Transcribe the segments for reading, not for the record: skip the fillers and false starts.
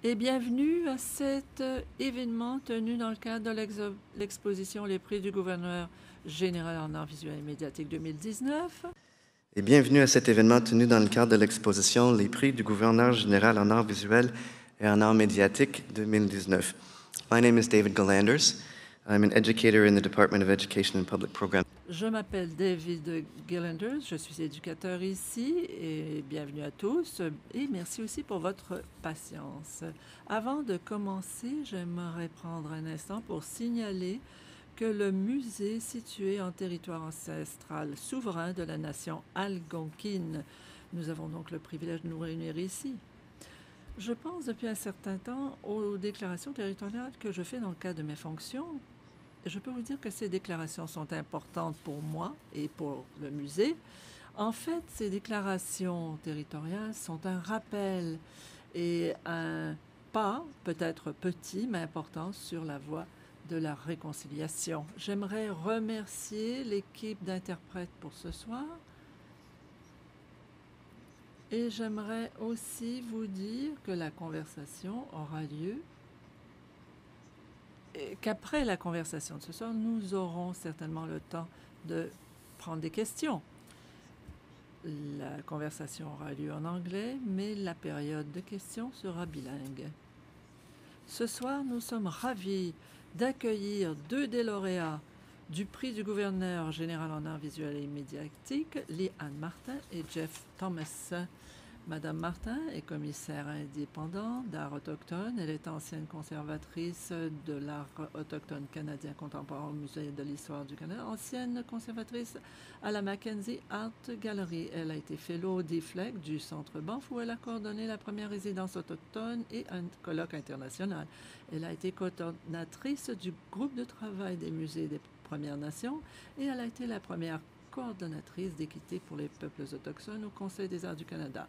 Et bienvenue à cet événement tenu dans le cadre de l'exposition Les prix du gouverneur général en arts visuels et médiatiques 2019. Et bienvenue à cet événement tenu dans le cadre de l'exposition Les prix du gouverneur général en arts visuels et en arts médiatiques 2019. My name is David Galanders. I'm an educator in the Department of Education and Public Programs. Je m'appelle David Galanders, je suis éducateur ici et bienvenue à tous et merci aussi pour votre patience. Avant de commencer, j'aimerais prendre un instant pour signaler que le musée situé en territoire ancestral souverain de la nation algonquine, nous avons donc le privilège de nous réunir ici. Je pense depuis un certain temps aux déclarations territoriales que je fais dans le cadre de mes fonctions. Je peux vous dire que ces déclarations sont importantes pour moi et pour le musée. En fait, ces déclarations territoriales sont un rappel et un pas, peut-être petit, mais important, sur la voie de la réconciliation. J'aimerais remercier l'équipe d'interprètes pour ce soir. Et j'aimerais aussi vous dire que la conversation aura lieu, et qu'après la conversation de ce soir, nous aurons certainement le temps de prendre des questions. La conversation aura lieu en anglais, mais la période de questions sera bilingue. Ce soir, nous sommes ravis d'accueillir deux des lauréats du prix du gouverneur général en arts visuels et médiatiques, Lee-Anne Martin et Jeff Thomas. Madame Martin est commissaire indépendant d'art autochtone. Elle est ancienne conservatrice de l'art autochtone canadien contemporain au Musée de l'Histoire du Canada, ancienne conservatrice à la Mackenzie Art Gallery. Elle a été fellow d'IFLEC du Centre Banff où elle a coordonné la première résidence autochtone et un colloque international. Elle a été coordonnatrice du groupe de travail des musées des Premières Nations et elle a été la première coordonnatrice d'équité pour les peuples autochtones au Conseil des arts du Canada.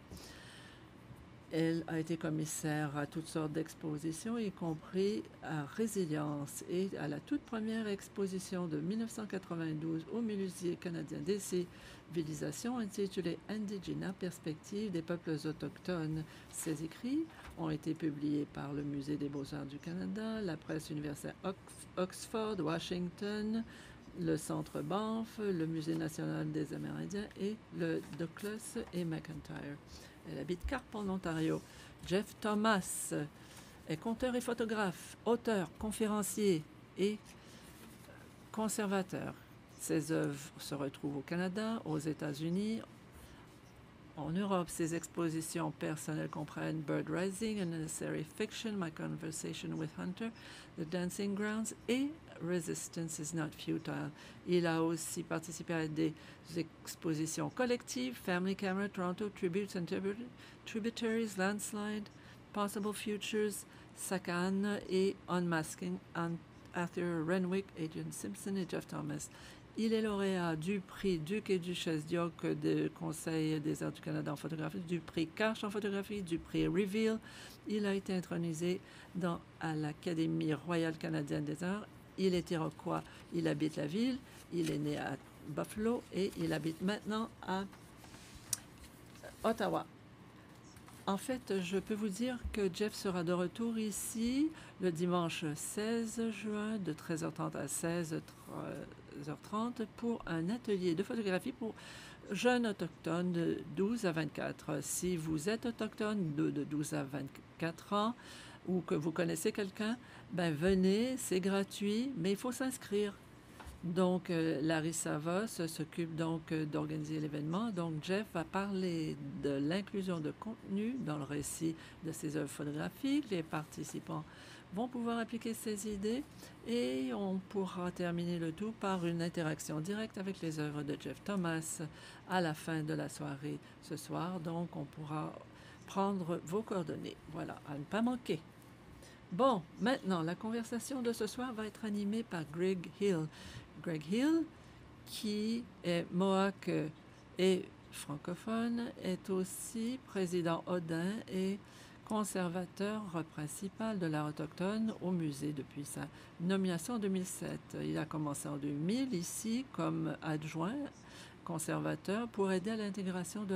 Elle a été commissaire à toutes sortes d'expositions, y compris à Résilience et à la toute première exposition de 1992 au Musée canadien des civilisations intitulée Indigena, perspective des peuples autochtones. Ses écrits ont été publiés par le Musée des beaux-arts du Canada, la presse universitaire Oxford, Washington, le Centre Banff, le Musée national des Amérindiens et le Douglas et McIntyre. Elle habite Carpon, Ontario. Jeff Thomas est conteur et photographe, auteur, conférencier et conservateur. Ses œuvres se retrouvent au Canada, aux États-Unis, en Europe. Ses expositions personnelles comprennent Bird Rising, A Necessary Fiction, My Conversation with Hunter, The Dancing Grounds et Resistance is Not Futile. Il a aussi participé à des expositions collectives, Family Camera, Toronto, Tributes and Tributaries, Landslide, Possible Futures, Sakan et Unmasking, Arthur Renwick, Adrian Simpson et Jeff Thomas. Il est lauréat du prix Duc et Duchesse d'York du Conseil des arts du Canada en photographie, du prix Karsh en photographie, du prix Reveal. Il a été intronisé à l'Académie royale canadienne des arts. Il est iroquois, il habite la ville, il est né à Buffalo et il habite maintenant à Ottawa. En fait, je peux vous dire que Jeff sera de retour ici le dimanche 16 juin de 13h30 à 16h30 pour un atelier de photographie pour jeunes autochtones de 12 à 24. Si vous êtes autochtone de 12 à 24 ans ou que vous connaissez quelqu'un, ben venez, c'est gratuit, mais il faut s'inscrire. Donc, Larry Savos s'occupe donc d'organiser l'événement. Donc, Jeff va parler de l'inclusion de contenu dans le récit de ses œuvres photographiques. Les participants vont pouvoir appliquer ces idées et on pourra terminer le tout par une interaction directe avec les œuvres de Jeff Thomas à la fin de la soirée ce soir. Donc, on pourra prendre vos coordonnées. Voilà, à ne pas manquer. Bon, maintenant, la conversation de ce soir va être animée par Greg Hill. Greg Hill, qui est Mohawk et francophone, est aussi président Odin et conservateur principal de l'art autochtone au musée depuis sa nomination en 2007. Il a commencé en 2000 ici comme adjoint conservateur pour aider à l'intégration de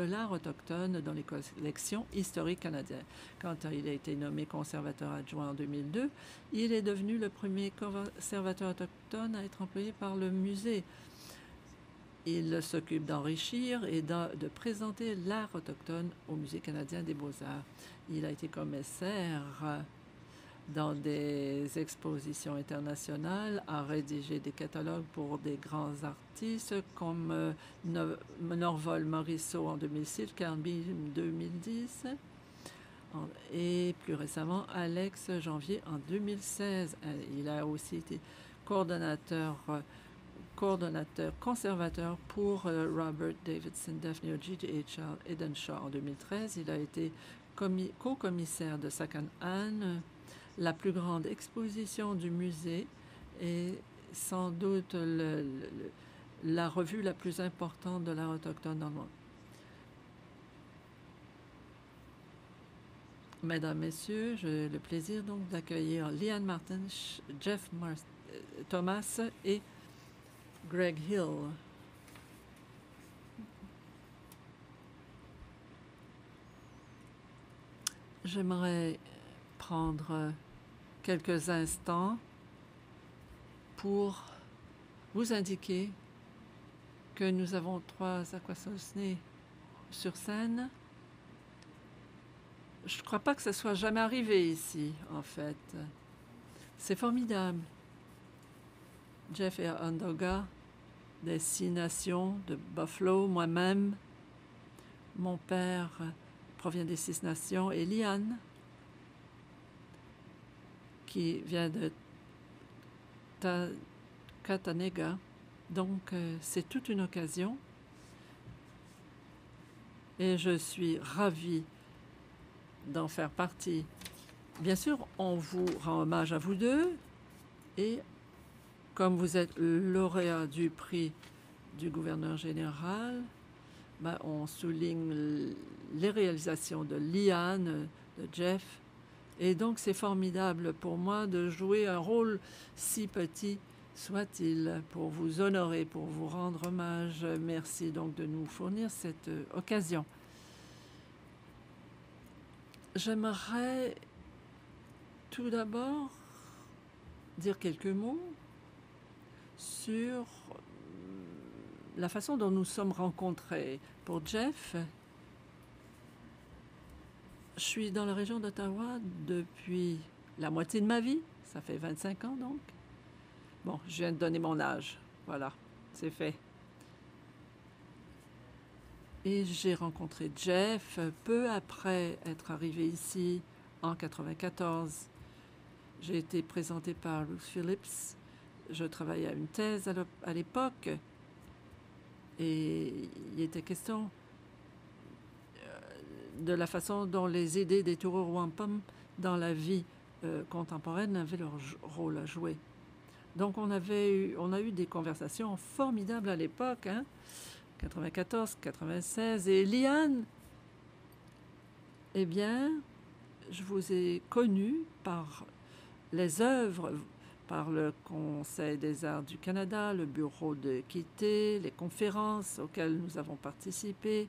l'art autochtone dans les collections historiques canadiennes. Quand il a été nommé conservateur adjoint en 2002, il est devenu le premier conservateur autochtone à être employé par le musée. Il s'occupe d'enrichir et de présenter l'art autochtone au Musée canadien des beaux-arts. Il a été commissaire dans des expositions internationales, a rédigé des catalogues pour des grands artistes comme Norval Morisseau en 2006, Carl Beam en 2010 et plus récemment Alex Janvier en 2016. Il a aussi été coordonnateur conservateur pour Robert Davidson, Daphne Oji et Charles Edenshaw en 2013. Il a été co-commissaire de Sakan-An, la plus grande exposition du musée et sans doute la revue la plus importante de l'art autochtone dans le monde. Mesdames, Messieurs, j'ai le plaisir donc d'accueillir Liane Martin, Jeff Thomas et Greg Hill. J'aimerais prendre quelques instants pour vous indiquer que nous avons 3 Akwesasne sur scène. Je ne crois pas que ça soit jamais arrivé ici, en fait. C'est formidable. Jeff et Onondaga, des 6 nations de Buffalo, moi-même. Mon père provient des 6 nations, et Liane, qui vient de Katanega. Donc, c'est toute une occasion. Et je suis ravie d'en faire partie. Bien sûr, on vous rend hommage à vous deux. Et comme vous êtes lauréat du prix du gouverneur général, on souligne les réalisations de Liane, de Jeff. Et donc, c'est formidable pour moi de jouer un rôle si petit soit-il pour vous honorer, pour vous rendre hommage. Merci donc de nous fournir cette occasion. J'aimerais tout d'abord dire quelques mots sur la façon dont nous sommes rencontrés. Pour Jeff, je suis dans la région d'Ottawa depuis la moitié de ma vie. Ça fait 25 ans, donc. Bon, je viens de donner mon âge. Voilà, c'est fait. Et j'ai rencontré Jeff peu après être arrivé ici en 1994. J'ai été présentée par Ruth Phillips. Je travaillais à une thèse à l'époque. Et il était question de la façon dont les idées des Turur Wampum dans la vie contemporaine avaient leur rôle à jouer. Donc, on a eu des conversations formidables à l'époque, 94, 96. Et Liane, eh bien, je vous ai connu par les œuvres, par le Conseil des arts du Canada, le Bureau d'équité, les conférences auxquelles nous avons participé.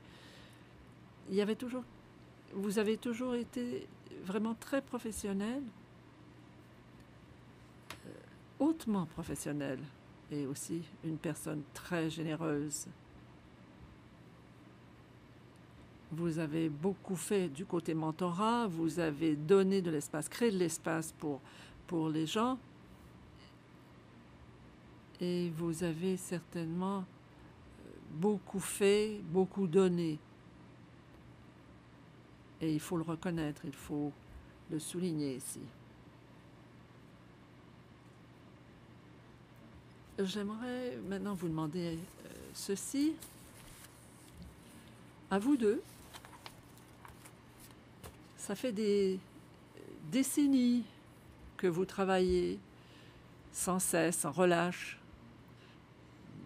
Vous avez toujours été vraiment très professionnel, hautement professionnel, et aussi une personne très généreuse. Vous avez beaucoup fait du côté mentorat, vous avez donné de l'espace, créé de l'espace pour les gens, et vous avez certainement beaucoup fait, beaucoup donné. Et il faut le reconnaître, il faut le souligner ici. J'aimerais maintenant vous demander ceci. À vous deux, ça fait des décennies que vous travaillez sans cesse, sans relâche.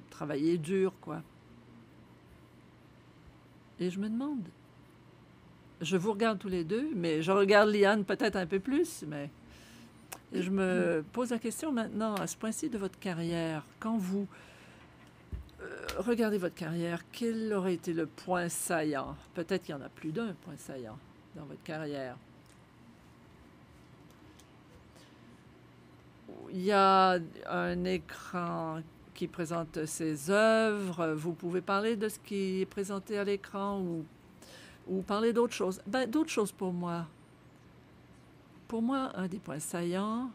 Travaillez dur, quoi. Et je me demande, je vous regarde tous les deux, mais je regarde Liane peut-être un peu plus, mais je me pose la question maintenant, à ce point-ci de votre carrière, quand vous regardez votre carrière, quel aurait été le point saillant? Peut-être qu'il y en a plus d'un point saillant dans votre carrière. Il y a un écran qui présente ses œuvres. Vous pouvez parler de ce qui est présenté à l'écran ou parler d'autres choses. Ben, d'autres choses pour moi. Pour moi, un des points saillants,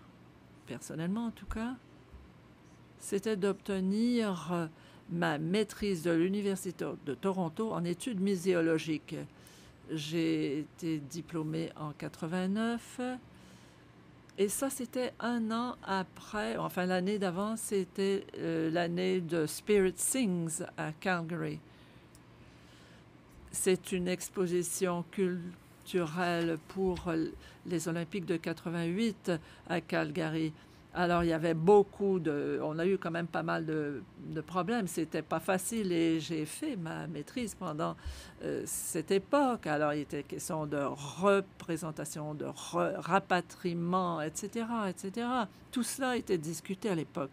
personnellement en tout cas, c'était d'obtenir ma maîtrise de l'Université de Toronto en études muséologiques. J'ai été diplômée en 89 et ça, c'était un an après, enfin l'année d'avant, c'était l'année de Spirit Sings à Calgary. C'est une exposition culturelle pour les Olympiques de 88 à Calgary. Alors, il y avait on a eu quand même pas mal de problèmes. C'était pas facile et j'ai fait ma maîtrise pendant cette époque. Alors, il était question de représentation, de rapatriement, etc., etc. Tout cela était discuté à l'époque.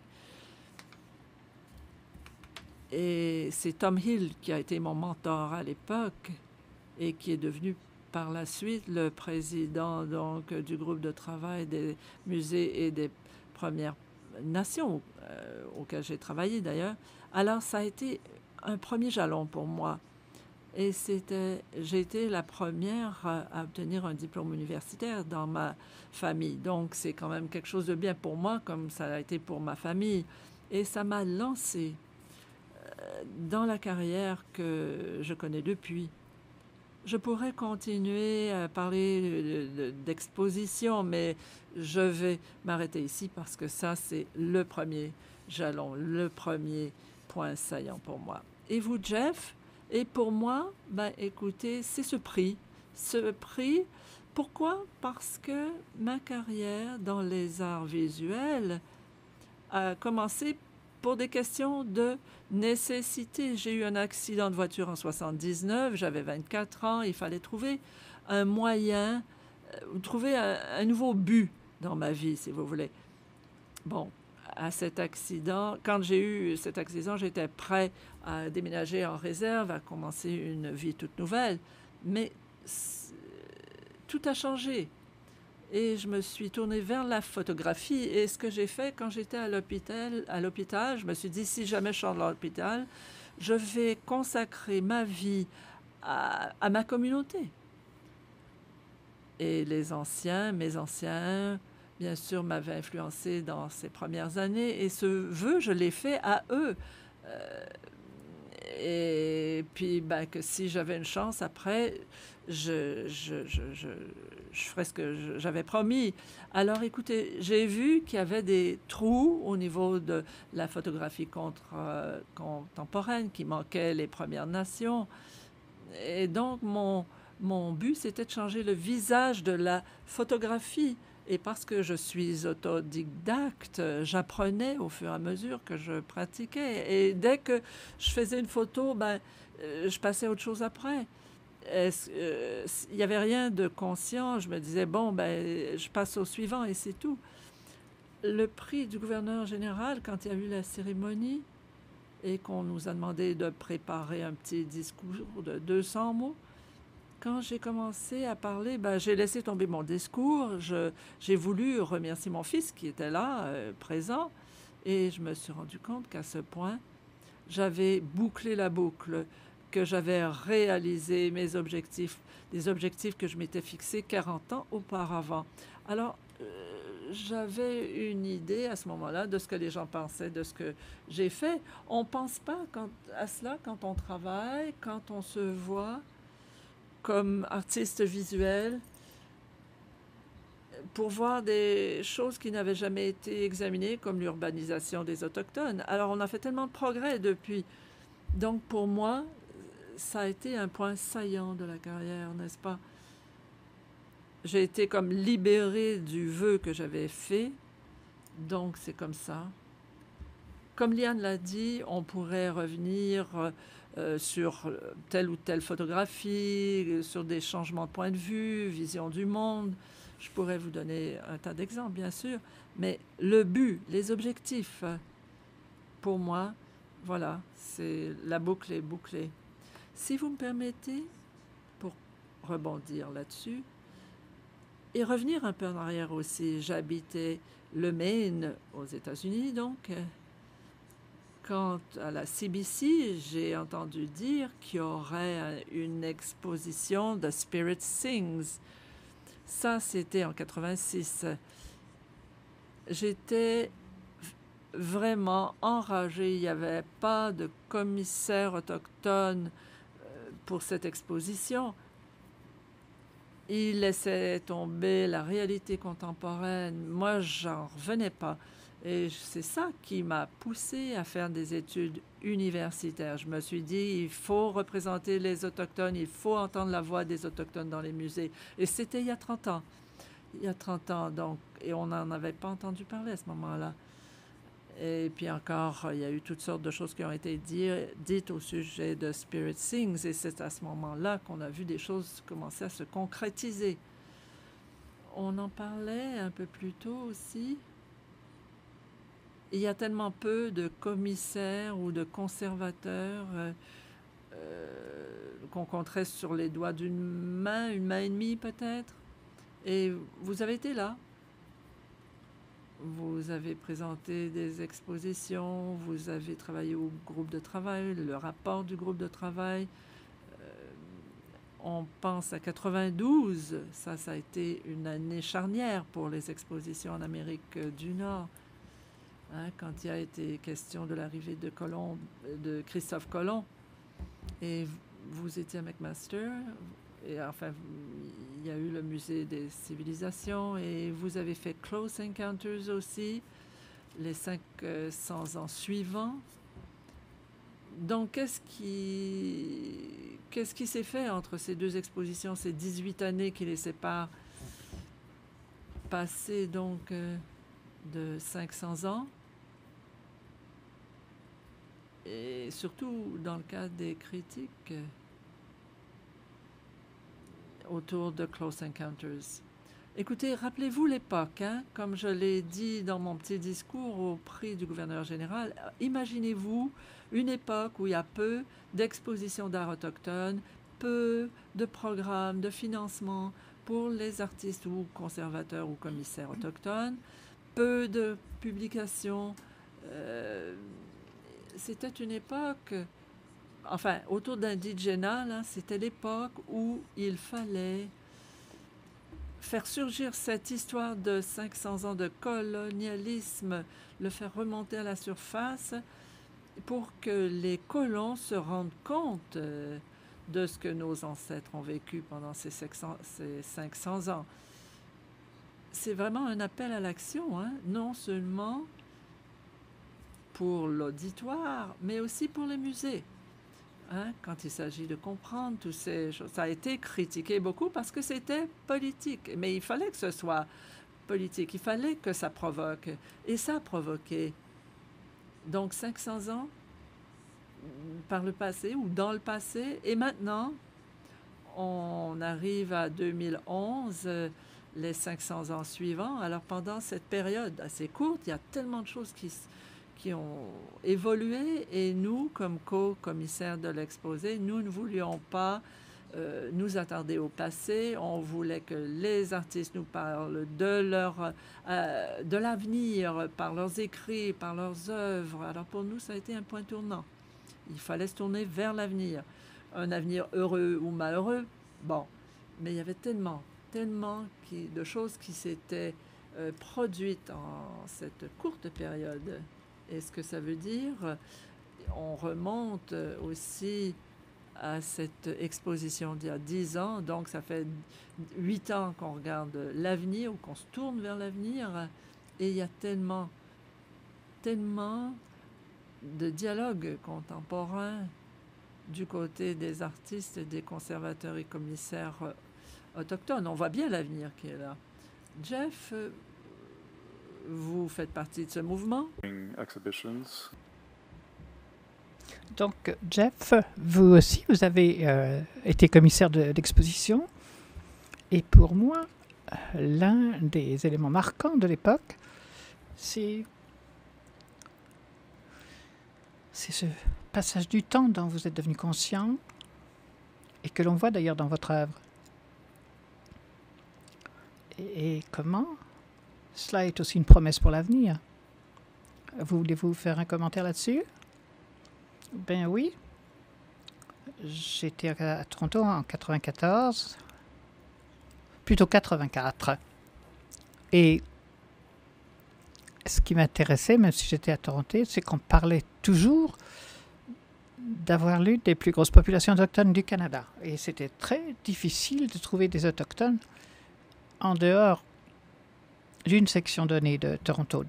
Et c'est Tom Hill qui a été mon mentor à l'époque et qui est devenu par la suite le président donc du groupe de travail des musées et des Premières Nations auquel j'ai travaillé d'ailleurs. Alors ça a été un premier jalon pour moi. Et j'ai été la première à obtenir un diplôme universitaire dans ma famille. Donc c'est quand même quelque chose de bien pour moi comme ça a été pour ma famille. Et ça m'a lancé dans la carrière que je connais depuis. Je pourrais continuer à parler d'exposition, mais je vais m'arrêter ici parce que ça, c'est le premier jalon, le premier point saillant pour moi. Et vous, Jeff? Et pour moi, ben, écoutez, c'est ce prix. Ce prix, pourquoi? Parce que ma carrière dans les arts visuels a commencé pour des questions de nécessité. J'ai eu un accident de voiture en 79, j'avais 24 ans, il fallait trouver un moyen, trouver un nouveau but dans ma vie, si vous voulez. Bon, à cet accident, quand j'ai eu cet accident, j'étais prêt à déménager en réserve, à commencer une vie toute nouvelle, mais tout a changé. Et je me suis tournée vers la photographie. Et ce que j'ai fait quand j'étais à l'hôpital, je me suis dit, si jamais je sors de l'hôpital, je vais consacrer ma vie à ma communauté. Et mes anciens, bien sûr, m'avaient influencé dans ces premières années. Et ce vœu, je l'ai fait à eux. Et puis, ben, que si j'avais une chance, après, je ferais ce que j'avais promis. Alors, écoutez, j'ai vu qu'il y avait des trous au niveau de la photographie contemporaine, qui manquait les Premières Nations. Et donc, mon but, c'était de changer le visage de la photographie. Et parce que je suis autodidacte, j'apprenais au fur et à mesure que je pratiquais. Et dès que je faisais une photo, ben, je passais à autre chose après. Il n'y avait rien de conscient. Je me disais, bon, ben, je passe au suivant et c'est tout. Le prix du gouverneur général, quand il y a eu la cérémonie et qu'on nous a demandé de préparer un petit discours de 200 mots, quand j'ai commencé à parler, ben, j'ai laissé tomber mon discours. J'ai voulu remercier mon fils qui était là, présent, et je me suis rendu compte qu'à ce point, j'avais bouclé la boucle, que j'avais réalisé mes objectifs, des objectifs que je m'étais fixés 40 ans auparavant. Alors, j'avais une idée à ce moment-là de ce que les gens pensaient, de ce que j'ai fait. On ne pense pas à cela quand on travaille, quand on se voit comme artiste visuel, pour voir des choses qui n'avaient jamais été examinées, comme l'urbanisation des Autochtones. Alors, on a fait tellement de progrès depuis. Donc, pour moi, ça a été un point saillant de la carrière, n'est-ce pas? J'ai été comme libérée du vœu que j'avais fait. Donc, c'est comme ça. Comme Liane l'a dit, on pourrait revenir sur telle ou telle photographie, sur des changements de point de vue, vision du monde. Je pourrais vous donner un tas d'exemples, bien sûr, mais le but, les objectifs, pour moi, Voilà, c'est la boucle est bouclée. Si vous me permettez, pour rebondir là-dessus, et revenir un peu en arrière aussi, j'habitais le Maine aux États-Unis, donc quant à la CBC, j'ai entendu dire qu'il y aurait une exposition de Spirit Sings. Ça, c'était en 86. J'étais vraiment enragée. Il n'y avait pas de commissaire autochtone pour cette exposition. Il laissait tomber la réalité contemporaine. Moi, j'en revenais pas. Et c'est ça qui m'a poussée à faire des études universitaires. Je me suis dit, il faut représenter les Autochtones, il faut entendre la voix des Autochtones dans les musées. Et c'était il y a 30 ans. Il y a 30 ans, donc, et on n'en avait pas entendu parler à ce moment-là. Et puis encore, il y a eu toutes sortes de choses qui ont été dites au sujet de Spirit Sings, et c'est à ce moment-là qu'on a vu des choses commencer à se concrétiser. On en parlait un peu plus tôt aussi. Il y a tellement peu de commissaires ou de conservateurs qu'on compterait sur les doigts d'une main, une main et demie peut-être. Et vous avez été là. Vous avez présenté des expositions, vous avez travaillé au groupe de travail, le rapport du groupe de travail. On pense à 92, ça a été une année charnière pour les expositions en Amérique du Nord. Hein, quand il a été question de l'arrivée de Christophe Colomb. Et vous étiez à McMaster, et enfin, il y a eu le musée des civilisations, et vous avez fait Close Encounters aussi, les 500 ans suivants. Donc, qu'est-ce qui s'est fait entre ces deux expositions, ces 18 années qui les séparent, passées donc de 500 ans? Et surtout dans le cas des critiques autour de Close Encounters. Écoutez, rappelez-vous l'époque, hein, comme je l'ai dit dans mon petit discours au prix du gouverneur général, imaginez-vous une époque où il y a peu d'expositions d'art autochtone, peu de programmes de financement pour les artistes ou conservateurs ou commissaires autochtones, peu de publications. C'était une époque, enfin, autour d'indigénat, c'était l'époque où il fallait faire surgir cette histoire de 500 ans de colonialisme, le faire remonter à la surface pour que les colons se rendent compte de ce que nos ancêtres ont vécu pendant ces 500 ans. C'est vraiment un appel à l'action, hein, non seulement pour l'auditoire, mais aussi pour les musées. Hein, quand il s'agit de comprendre toutes ces choses. Ça a été critiqué beaucoup parce que c'était politique. Mais il fallait que ce soit politique. Il fallait que ça provoque. Et ça a provoqué. Donc 500 ans par le passé ou dans le passé. Et maintenant, on arrive à 2011, les 500 ans suivants. Alors pendant cette période assez courte, il y a tellement de choses qui ont évolué, et nous, comme co-commissaires de l'exposé, nous ne voulions pas nous attarder au passé. On voulait que les artistes nous parlent de l'avenir, par leurs écrits, par leurs œuvres. Alors pour nous, ça a été un point tournant. Il fallait se tourner vers l'avenir. Un avenir heureux ou malheureux, bon. Mais il y avait tellement de choses qui s'étaient produites en cette courte période. Et ce que ça veut dire, on remonte aussi à cette exposition d'il y a 10 ans. Donc, ça fait 8 ans qu'on regarde l'avenir ou qu'on se tourne vers l'avenir. Et il y a tellement de dialogues contemporains du côté des artistes, des conservateurs et commissaires autochtones. On voit bien l'avenir qui est là. Jeff, vous faites partie de ce mouvement. Donc, Jeff, vous aussi, vous avez été commissaire d'exposition. Et pour moi, l'un des éléments marquants de l'époque, c'est C'est ce passage du temps dont vous êtes devenu conscient et que l'on voit d'ailleurs dans votre œuvre. Et comment cela est aussi une promesse pour l'avenir. Voulez-vous faire un commentaire là-dessus? Ben oui. J'étais à Toronto en 94, plutôt 84. Et ce qui m'intéressait, même si j'étais à Toronto, c'est qu'on parlait toujours d'avoir l'une des plus grosses populations autochtones du Canada. Et c'était très difficile de trouver des autochtones en dehors d'une section donnée de Toronto,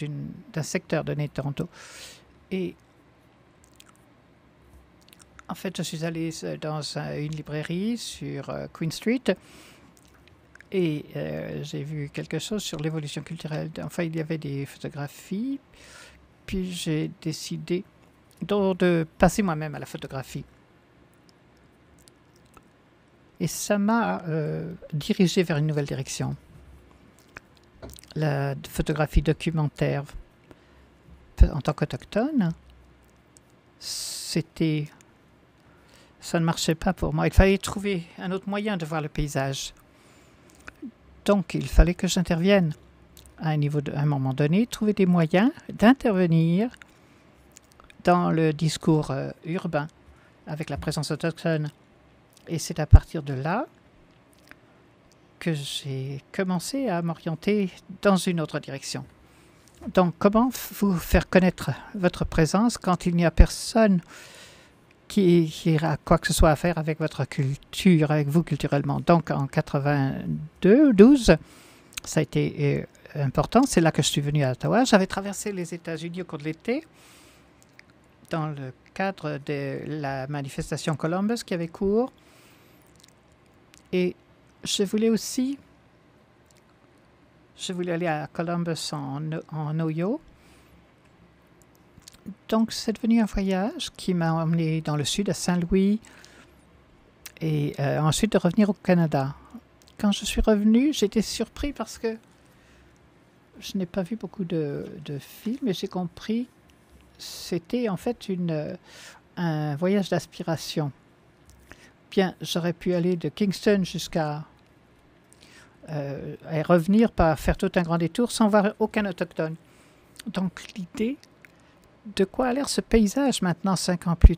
d'un secteur donné de Toronto. Et en fait, je suis allé dans une librairie sur Queen Street et j'ai vu quelque chose sur l'évolution culturelle. Enfin, il y avait des photographies, puis j'ai décidé de passer moi-même à la photographie. Et ça m'a dirigé vers une nouvelle direction. La photographie documentaire en tant qu'autochtone, ça ne marchait pas pour moi. Il fallait trouver un autre moyen de voir le paysage. Donc, il fallait que j'intervienne à un moment donné, trouver des moyens d'intervenir dans le discours urbain avec la présence autochtone. Et c'est à partir de là que j'ai commencé à m'orienter dans une autre direction. Donc, comment vous faire connaître votre présence quand il n'y a personne qui a quoi que ce soit à faire avec votre culture, avec vous culturellement? Donc, en 92, ça a été important. C'est là que je suis venu à Ottawa. J'avais traversé les États-Unis au cours de l'été dans le cadre de la manifestation Columbus qui avait cours. Et je voulais aller à Columbus en Ohio. Donc, c'est devenu un voyage qui m'a emmené dans le sud, à Saint-Louis, et ensuite de revenir au Canada. Quand je suis revenu, j'étais surpris parce que je n'ai pas vu beaucoup de films et j'ai compris que c'était en fait un voyage d'aspiration. Bien, j'aurais pu aller de Kingston jusqu'à et revenir par faire tout un grand détour sans voir aucun autochtone. Donc l'idée de quoi a l'air ce paysage maintenant 500 ans plus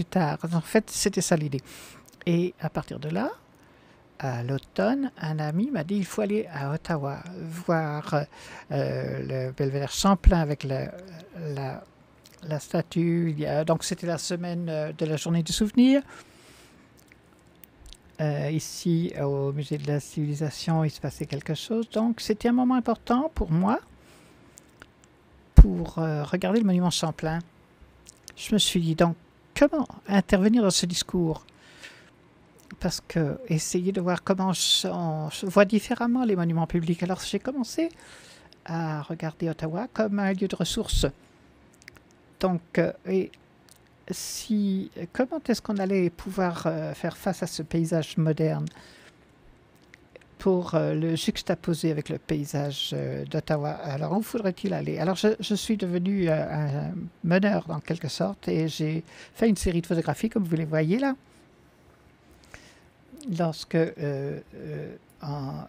tard. En fait, c'était ça l'idée. Et à partir de là, à l'automne, un ami m'a dit il faut aller à Ottawa, voir le belvédère Champlain avec la statue. Donc c'était la semaine de la journée du souvenir. Ici, au musée de la civilisation, il se passait quelque chose. Donc, c'était un moment important pour moi pour regarder le monument Champlain. Je me suis dit, donc, comment intervenir dans ce discours? Parce que essayer de voir comment on voit différemment les monuments publics. Alors, j'ai commencé à regarder Ottawa comme un lieu de ressources. Donc, comment est-ce qu'on allait pouvoir faire face à ce paysage moderne pour le juxtaposer avec le paysage d'Ottawa? Alors, où faudrait-il aller? Alors, je suis devenu un meneur, en quelque sorte, et j'ai fait une série de photographies, comme vous les voyez là. Lorsque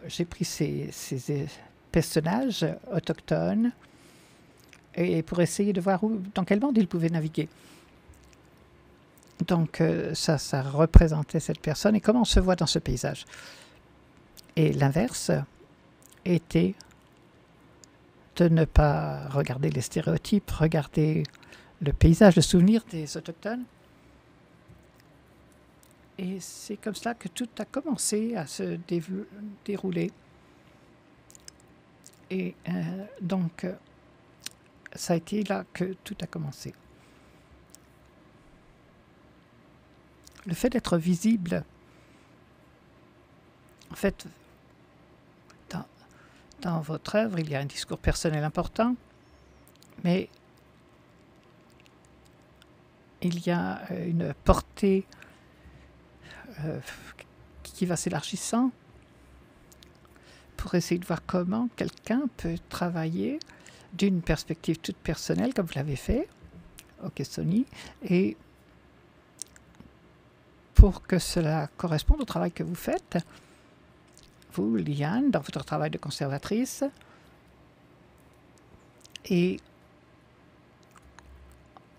j'ai pris ces personnages autochtones et pour essayer de voir dans quel monde ils pouvaient naviguer. Donc, ça représentait cette personne et comment on se voit dans ce paysage. Et l'inverse était de ne pas regarder les stéréotypes, regarder le paysage, le souvenir des autochtones. Et c'est comme cela que tout a commencé à se dérouler. Et donc, ça a été là que tout a commencé. Le fait d'être visible, en fait, dans votre œuvre, il y a un discours personnel important, mais il y a une portée qui va s'élargissant pour essayer de voir comment quelqu'un peut travailler d'une perspective toute personnelle, comme vous l'avez fait, Okesoni. Et pour que cela corresponde au travail que vous faites, vous, Liane, dans votre travail de conservatrice, et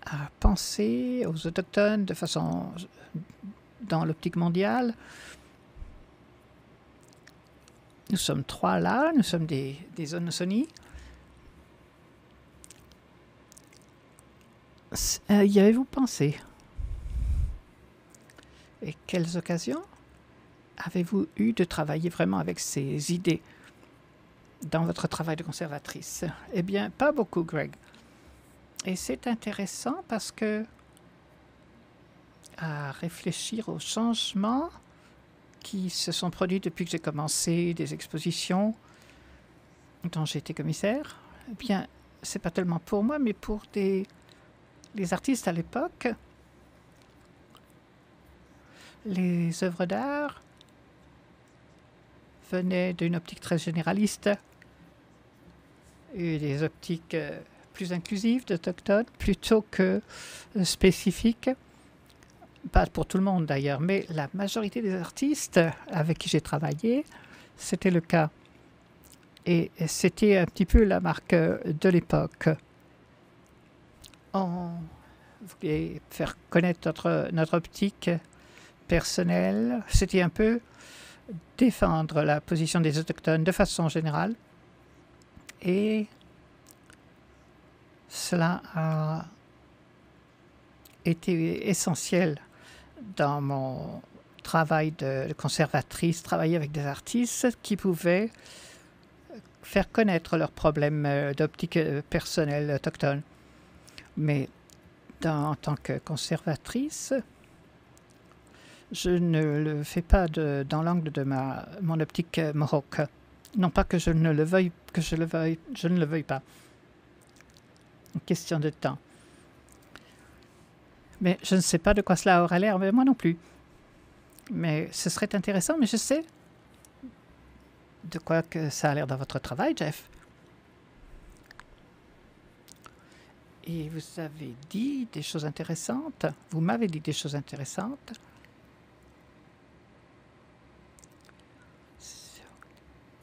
à penser aux autochtones de façon dans l'optique mondiale. Nous sommes 3 là, nous sommes des Onosoni. Y avez-vous pensé? Et quelles occasions avez-vous eu de travailler vraiment avec ces idées dans votre travail de conservatrice? Eh bien, pas beaucoup, Greg. Et c'est intéressant parce que à réfléchir aux changements qui se sont produits depuis que j'ai commencé des expositions dont j'ai été commissaire, eh bien, c'est pas tellement pour moi, mais pour les artistes à l'époque. Les œuvres d'art venaient d'une optique très généraliste et des optiques plus inclusives d'Autochtones plutôt que spécifiques. Pas pour tout le monde d'ailleurs, mais la majorité des artistes avec qui j'ai travaillé, c'était le cas. Et c'était un petit peu la marque de l'époque. On voulait faire connaître notre optique personnelle. C'était un peu défendre la position des Autochtones de façon générale. Et cela a été essentiel dans mon travail de conservatrice, travailler avec des artistes qui pouvaient faire connaître leurs problèmes d'optique personnelle autochtone. Mais en tant que conservatrice, je ne le fais pas dans l'angle de mon optique mohawk. Non pas que je ne le veuille, je ne le veuille pas. Une question de temps. Mais je ne sais pas de quoi cela aura l'air, mais moi non plus. Mais ce serait intéressant, mais je sais de quoi que ça a l'air dans votre travail, Jeff. Et vous avez dit des choses intéressantes. Vous m'avez dit des choses intéressantes.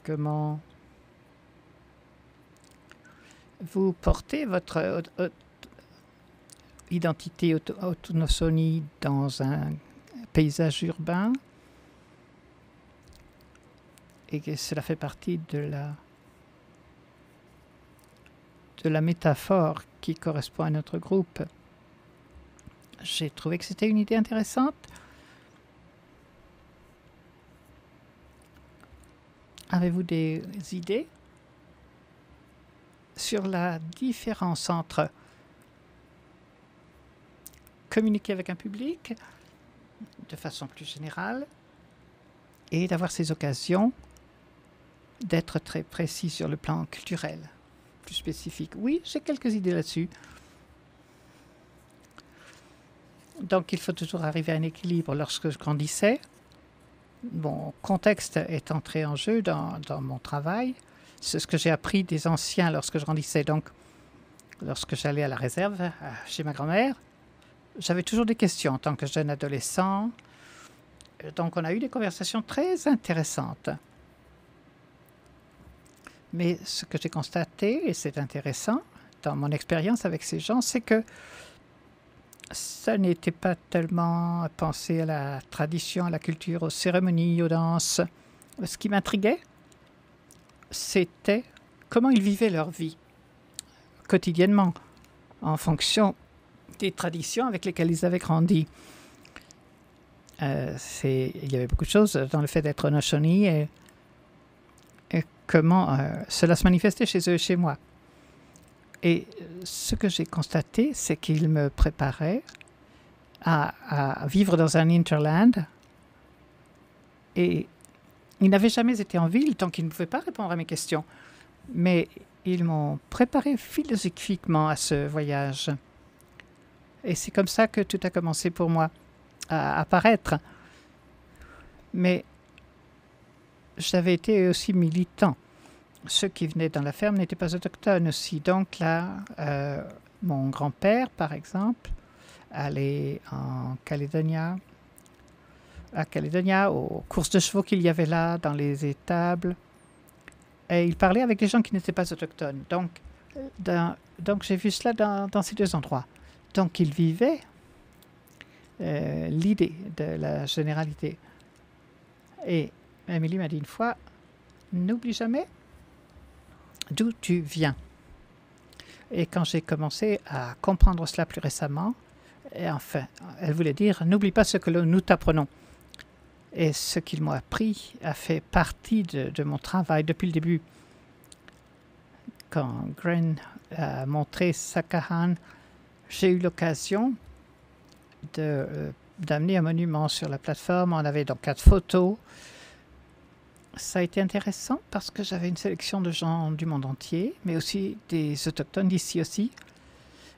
Comment vous portez votre identité autonosonie dans un paysage urbain et que cela fait partie de la métaphore qui correspond à notre groupe. J'ai trouvé que c'était une idée intéressante. Avez-vous des idées sur la différence entre communiquer avec un public de façon plus générale et d'avoir ces occasions d'être très précis sur le plan culturel, plus spécifique? Oui, j'ai quelques idées là-dessus. Donc, il faut toujours arriver à un équilibre. Lorsque je grandissais, mon contexte est entré en jeu dans mon travail. C'est ce que j'ai appris des anciens lorsque je grandissais. Donc, lorsque j'allais à la réserve chez ma grand-mère, j'avais toujours des questions en tant que jeune adolescent. Donc, on a eu des conversations très intéressantes. Mais ce que j'ai constaté, et c'est intéressant dans mon expérience avec ces gens, c'est que ça n'était pas tellement pensé à la tradition, à la culture, aux cérémonies, aux danses. Ce qui m'intriguait, c'était comment ils vivaient leur vie quotidiennement en fonction des traditions avec lesquelles ils avaient grandi. Il y avait beaucoup de choses dans le fait d'être Onoshoni et comment cela se manifestait chez eux et chez moi. Et ce que j'ai constaté, c'est qu'ils me préparaient à vivre dans un hinterland et ils n'avaient jamais été en ville, donc ils ne pouvaient pas répondre à mes questions. Mais ils m'ont préparé philosophiquement à ce voyage. Et c'est comme ça que tout a commencé pour moi à apparaître. Mais j'avais été aussi militant. Ceux qui venaient dans la ferme n'étaient pas autochtones aussi. Donc là, Mon grand-père, par exemple, allait en Calédonia, à Calédonia, aux courses de chevaux qu'il y avait là, dans les étables. Et il parlait avec des gens qui n'étaient pas autochtones. Donc j'ai vu cela dans ces deux endroits. Donc, il vivait l'idée de la généralité. Et Emily m'a dit une fois, n'oublie jamais d'où tu viens. Et quand j'ai commencé à comprendre cela plus récemment, et enfin, elle voulait dire, n'oublie pas ce que nous t'apprenons. Et ce qu'ils m'ont appris a fait partie de mon travail depuis le début. Quand Gren a montré Sakahan, j'ai eu l'occasion d'amener un monument sur la plateforme. On avait donc 4 photos. Ça a été intéressant parce que j'avais une sélection de gens du monde entier, mais aussi des autochtones d'ici aussi,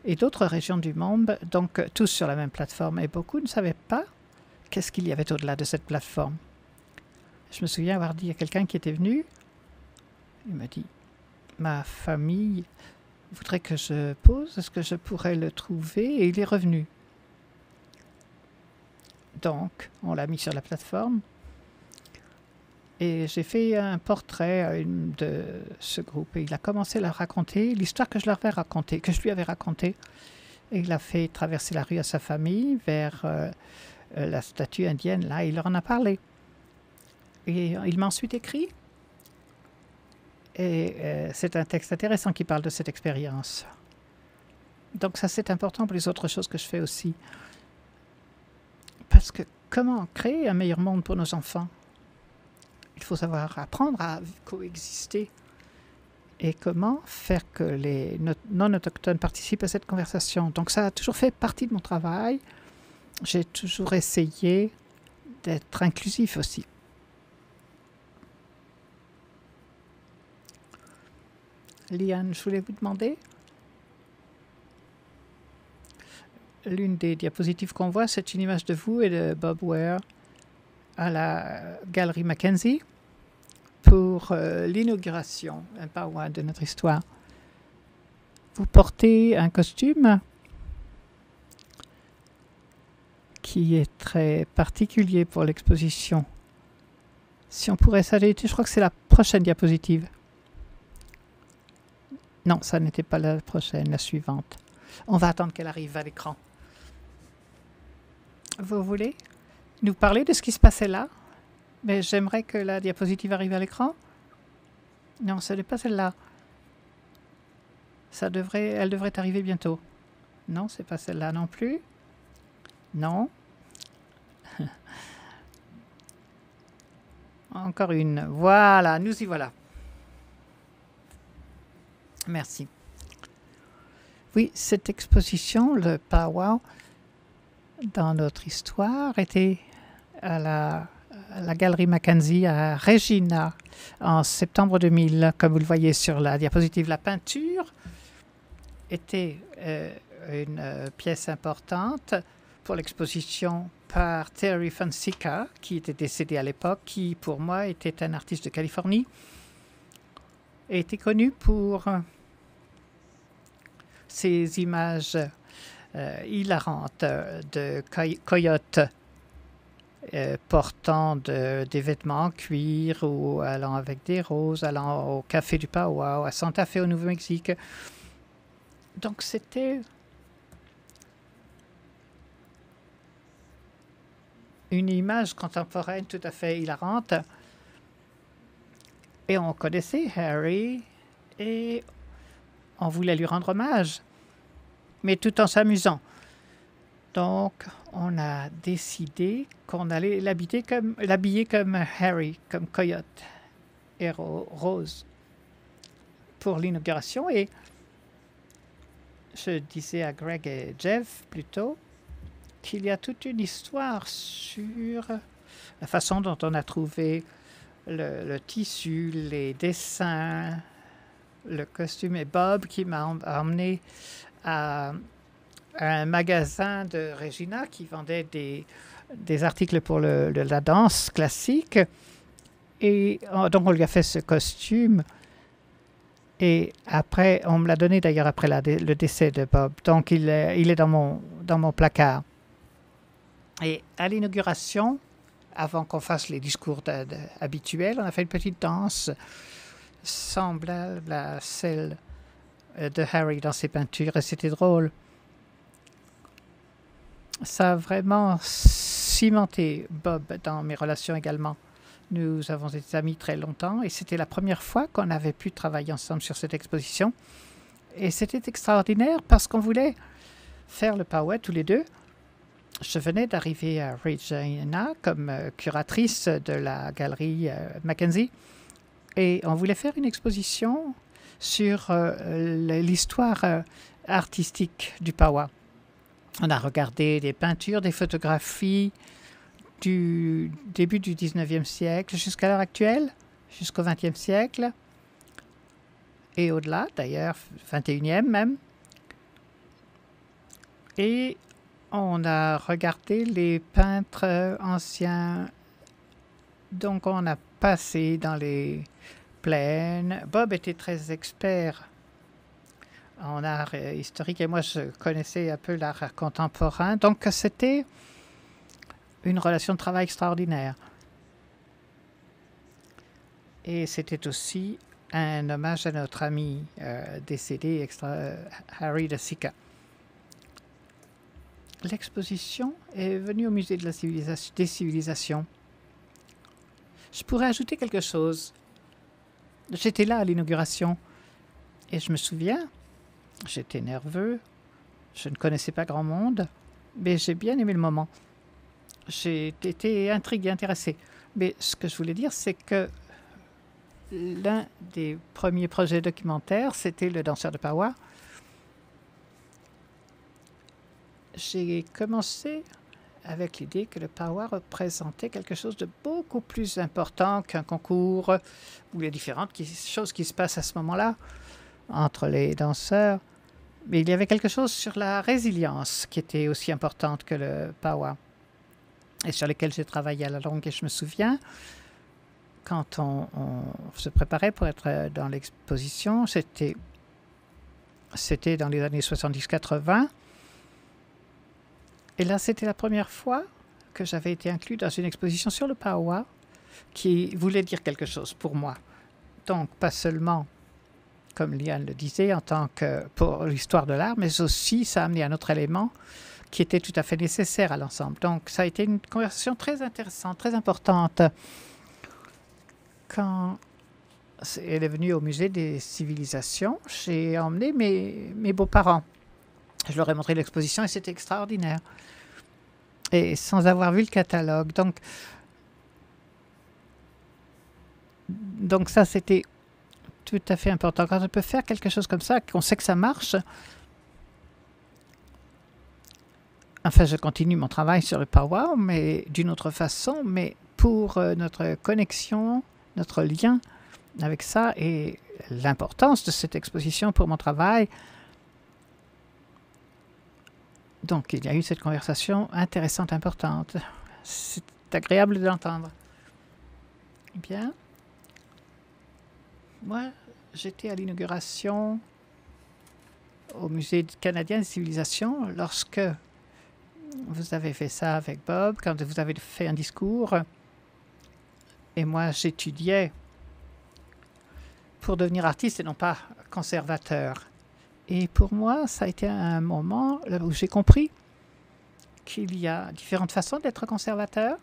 et d'autres régions du monde, donc tous sur la même plateforme. Et beaucoup ne savaient pas qu'est-ce qu'il y avait au-delà de cette plateforme. Je me souviens avoir dit à quelqu'un qui était venu, il m'a dit, ma famille voudrait que je pose, est-ce que je pourrais le trouver? Et il est revenu. Donc, on l'a mis sur la plateforme. Et j'ai fait un portrait de ce groupe. Et il a commencé à leur raconter l'histoire que je leur avais racontée, que je lui avais racontée. Et il a fait traverser la rue à sa famille vers la statue indienne. Là, il leur en a parlé. Et il m'a ensuite écrit. Et c'est un texte intéressant qui parle de cette expérience. Donc ça, c'est important pour les autres choses que je fais aussi. Parce que comment créer un meilleur monde pour nos enfants? Il faut savoir apprendre à coexister. Et comment faire que les non-autochtones participent à cette conversation. Donc ça a toujours fait partie de mon travail. J'ai toujours essayé d'être inclusif aussi. Liane, je voulais vous demander, l'une des diapositives qu'on voit, c'est une image de vous et de Bob Ware à la Galerie Mackenzie pour l'inauguration, un powwow de notre histoire. Vous portez un costume qui est très particulier pour l'exposition. Si on pourrait s'arrêter, je crois que c'est la prochaine diapositive. Non, ça n'était pas la prochaine, la suivante. On va attendre qu'elle arrive à l'écran. Vous voulez nous parler de ce qui se passait là? Mais j'aimerais que la diapositive arrive à l'écran. Non, ce n'est pas celle-là. Elle devrait arriver bientôt. Non, c'est pas celle-là non plus. Non. Encore une. Voilà, nous y voilà. Merci. Oui, cette exposition, le powwow, dans notre histoire, était à la Galerie Mackenzie à Regina en septembre 2000. Comme vous le voyez sur la diapositive, la peinture était une pièce importante pour l'exposition par Terry Fonseca, qui était décédé à l'époque, qui pour moi était un artiste de Californie, et était connu pour ces images hilarantes de coyotes portant des vêtements en cuir ou allant avec des roses, allant au café du powwow, à Santa Fe au Nouveau-Mexique. Donc c'était une image contemporaine tout à fait hilarante. Et on connaissait Harry et on voulait lui rendre hommage, mais tout en s'amusant. Donc, on a décidé qu'on allait l'habiller comme Harry, comme Coyote et Rose pour l'inauguration. Et je disais à Greg et Jeff plutôt qu'il y a toute une histoire sur la façon dont on a trouvé le tissu, les dessins, le costume. Et Bob qui m'a emmené à un magasin de Regina qui vendait des articles pour la danse classique. Et donc, on lui a fait ce costume. Et après, on me l'a donné d'ailleurs après le décès de Bob. Donc, il est dans mon placard. Et à l'inauguration, avant qu'on fasse les discours habituels, on a fait une petite danse semblable à celle de Harry dans ses peintures. Et c'était drôle. Ça a vraiment cimenté Bob dans mes relations également. Nous avons été amis très longtemps et c'était la première fois qu'on avait pu travailler ensemble sur cette exposition. Et c'était extraordinaire parce qu'on voulait faire le powwow tous les deux. Je venais d'arriver à Regina comme curatrice de la galerie Mackenzie et on voulait faire une exposition sur l'histoire artistique du powwow. On a regardé des peintures, des photographies du début du 19e siècle jusqu'à l'heure actuelle, jusqu'au 20e siècle, et au-delà d'ailleurs, 21e même. Et on a regardé les peintres anciens, donc on a passé dans les plaines. Bob était très expert en art historique et moi je connaissais un peu l'art contemporain, donc c'était une relation de travail extraordinaire. Et c'était aussi un hommage à notre ami décédé, Harry de Sika. L'exposition est venue au musée de des civilisations. Je pourrais ajouter quelque chose. J'étais là à l'inauguration et je me souviens, j'étais nerveux, je ne connaissais pas grand monde, mais j'ai bien aimé le moment. J'ai été intrigué, intéressé. Mais ce que je voulais dire, c'est que l'un des premiers projets documentaires, c'était le danseur de powwow. J'ai commencé avec l'idée que le powwow représentait quelque chose de beaucoup plus important qu'un concours ou les différentes choses qui se passent à ce moment-là entre les danseurs. Mais il y avait quelque chose sur la résilience qui était aussi importante que le powwow et sur lesquels j'ai travaillé à la longue. Et je me souviens, quand on se préparait pour être dans l'exposition, c'était dans les années 70-80. Et là, c'était la première fois que j'avais été inclus dans une exposition sur le powwow qui voulait dire quelque chose pour moi. Donc, pas seulement, comme Liane le disait, en tant que pour l'histoire de l'art, mais aussi ça a amené un autre élément qui était tout à fait nécessaire à l'ensemble. Donc, ça a été une conversation très intéressante, très importante. Quand elle est venue au musée des civilisations, j'ai emmené mes beaux-parents. Je leur ai montré l'exposition et c'était extraordinaire. Et sans avoir vu le catalogue. Donc ça, c'était tout à fait important. Quand on peut faire quelque chose comme ça, qu'on sait que ça marche. Enfin, je continue mon travail sur le powwow, mais d'une autre façon, mais pour notre connexion, notre lien avec ça et l'importance de cette exposition pour mon travail. Donc, il y a eu cette conversation intéressante, importante. C'est agréable de l'entendre. Eh bien, moi, j'étais à l'inauguration au Musée canadien des civilisations lorsque vous avez fait ça avec Bob, quand vous avez fait un discours. Et moi, j'étudiais pour devenir artiste et non pas conservateur. Et pour moi, ça a été un moment où j'ai compris qu'il y a différentes façons d'être conservateur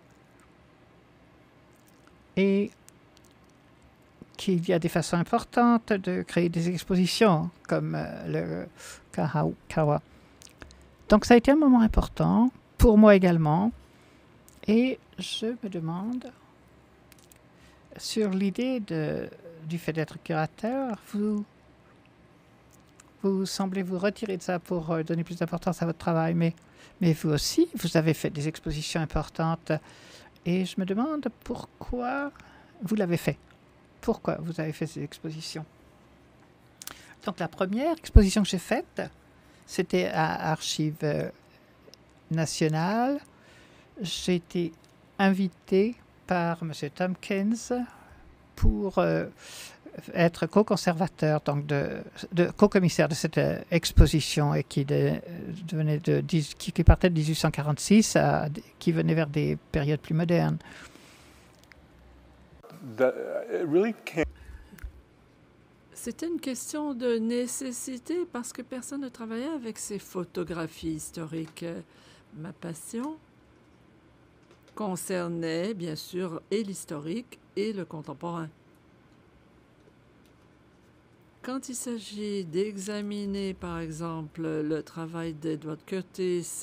et qu'il y a des façons importantes de créer des expositions comme le Kawa. Donc ça a été un moment important pour moi également et je me demande sur l'idée du fait d'être curateur, vous semblez vous retirer de ça pour donner plus d'importance à votre travail, mais vous aussi, vous avez fait des expositions importantes. Et je me demande pourquoi vous l'avez fait. Pourquoi vous avez fait ces expositions. Donc la première exposition que j'ai faite, c'était à Archives nationales. J'ai été invitée par M. Tompkins pour être co-conservateur, donc co-commissaire de cette exposition et qui partait de 1846, qui venait vers des périodes plus modernes. C'était une question de nécessité parce que personne ne travaillait avec ces photographies historiques. Ma passion concernait bien sûr et l'historique et le contemporain. Quand il s'agit d'examiner, par exemple, le travail d'Edward Curtis,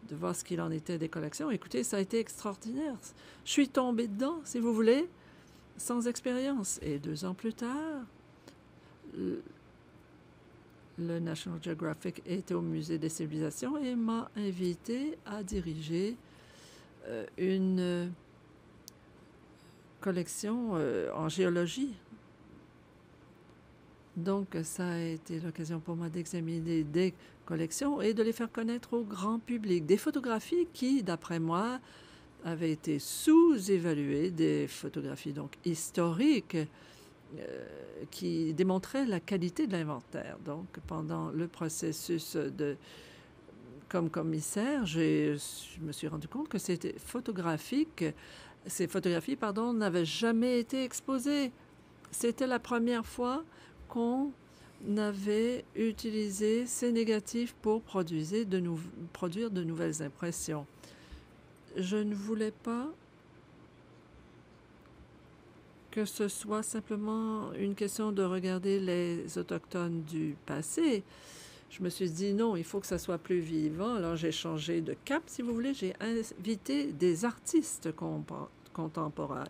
de voir ce qu'il en était des collections, écoutez, ça a été extraordinaire. Je suis tombée dedans, si vous voulez, sans expérience. Et 2 ans plus tard, le National Geographic était au Musée des civilisations et m'a invité à diriger une collection en géologie. Donc, ça a été l'occasion pour moi d'examiner des collections et de les faire connaître au grand public. Des photographies qui, d'après moi, avaient été sous-évaluées, des photographies donc historiques qui démontraient la qualité de l'inventaire. Donc, pendant le processus comme commissaire, je me suis rendu compte que ces photographies, n'avaient jamais été exposées. C'était la première fois qu'on avait utilisé ces négatifs pour produire de nouvelles impressions. Je ne voulais pas que ce soit simplement une question de regarder les autochtones du passé. Je me suis dit non, il faut que ça soit plus vivant. Alors j'ai changé de cap, si vous voulez. J'ai invité des artistes contemporains.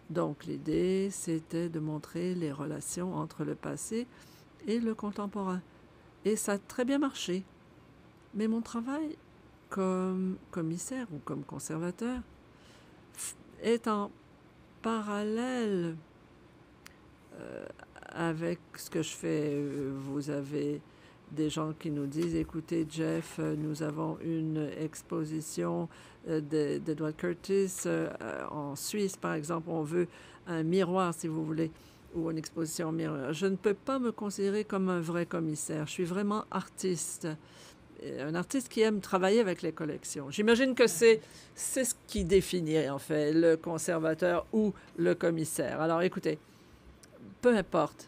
Donc l'idée, c'était de montrer les relations entre le passé et le contemporain. Et ça a très bien marché. Mais mon travail comme commissaire ou comme conservateur est en parallèle avec ce que je fais. Vous avez des gens qui nous disent, écoutez Jeff, nous avons une exposition d'Edward Curtis en Suisse, par exemple. On veut un miroir, si vous voulez, ou une exposition miroir. Je ne peux pas me considérer comme un vrai commissaire. Je suis vraiment artiste. Un artiste qui aime travailler avec les collections. J'imagine que c'est ce qui définit, en fait, le conservateur ou le commissaire. Alors, écoutez, peu importe.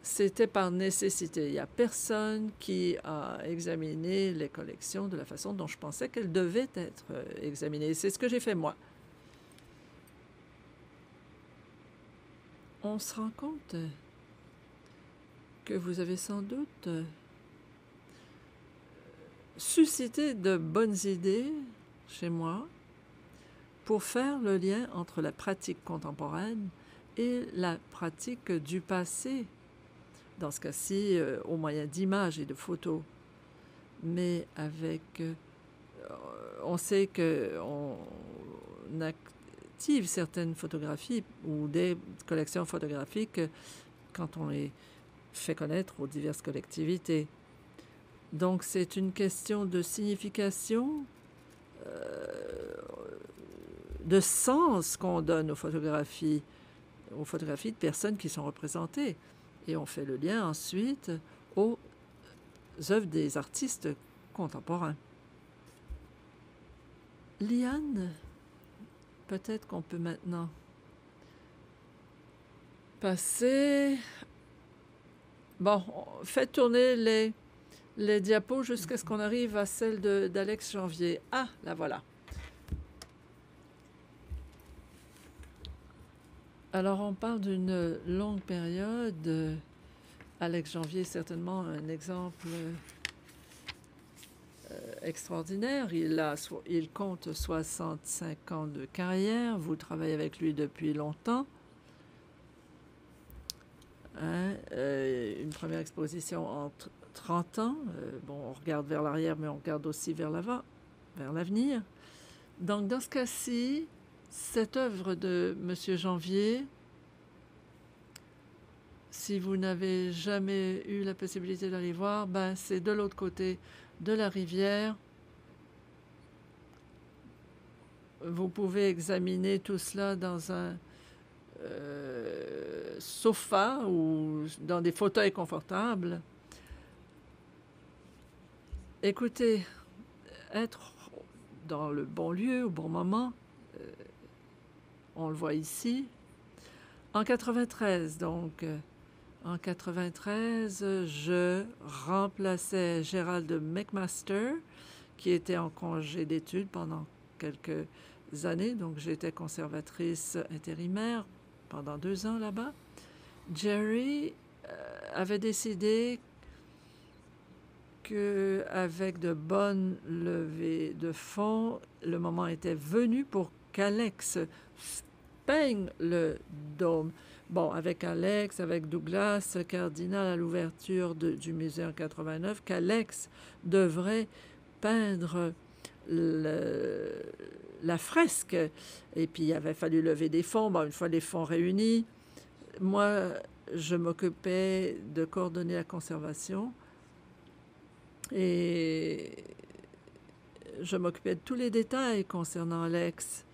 C'était par nécessité. Il n'y a personne qui a examiné les collections de la façon dont je pensais qu'elles devaient être examinées. C'est ce que j'ai fait, moi. On se rend compte que vous avez sans doute suscité de bonnes idées chez moi pour faire le lien entre la pratique contemporaine et la pratique du passé, dans ce cas-ci au moyen d'images et de photos. Mais avec... on sait qu'on active certaines photographies ou des collections photographiques quand on les fait connaître aux diverses collectivités. Donc, c'est une question de signification, de sens qu'on donne aux photographies de personnes qui sont représentées. Et on fait le lien ensuite aux œuvres des artistes contemporains. Liane, peut-être qu'on peut maintenant passer... Bon, faites tourner les diapos jusqu'à ce qu'on arrive à celle d'Alex Janvier. Ah, la voilà. Alors, on parle d'une longue période. Alex Janvier est certainement un exemple extraordinaire. Il compte 65 ans de carrière. Vous travaillez avec lui depuis longtemps. Une première exposition en 30 ans. Bon, on regarde vers l'arrière, mais on regarde aussi vers l'avant, vers l'avenir. Donc, dans ce cas-ci, cette œuvre de M. Janvier, si vous n'avez jamais eu la possibilité d'aller voir, ben, c'est de l'autre côté de la rivière. Vous pouvez examiner tout cela dans un sofa ou dans des fauteuils confortables. Écoutez, être dans le bon lieu, au bon moment, on le voit ici. En 93, donc, en 93, je remplaçais Gérald McMaster, qui était en congé d'études pendant quelques années. Donc, j'étais conservatrice intérimaire pendant 2 ans là-bas. Jerry avait décidé qu'avec de bonnes levées de fonds, le moment était venu pour qu'Alex peigne le dôme. Bon, avec Alex, avec Douglas Cardinal à l'ouverture du musée en 89, qu'Alex devrait peindre la fresque. Et puis, il avait fallu lever des fonds. Bon, une fois les fonds réunis, moi, je m'occupais de coordonner la conservation et je m'occupais de tous les détails concernant Alex.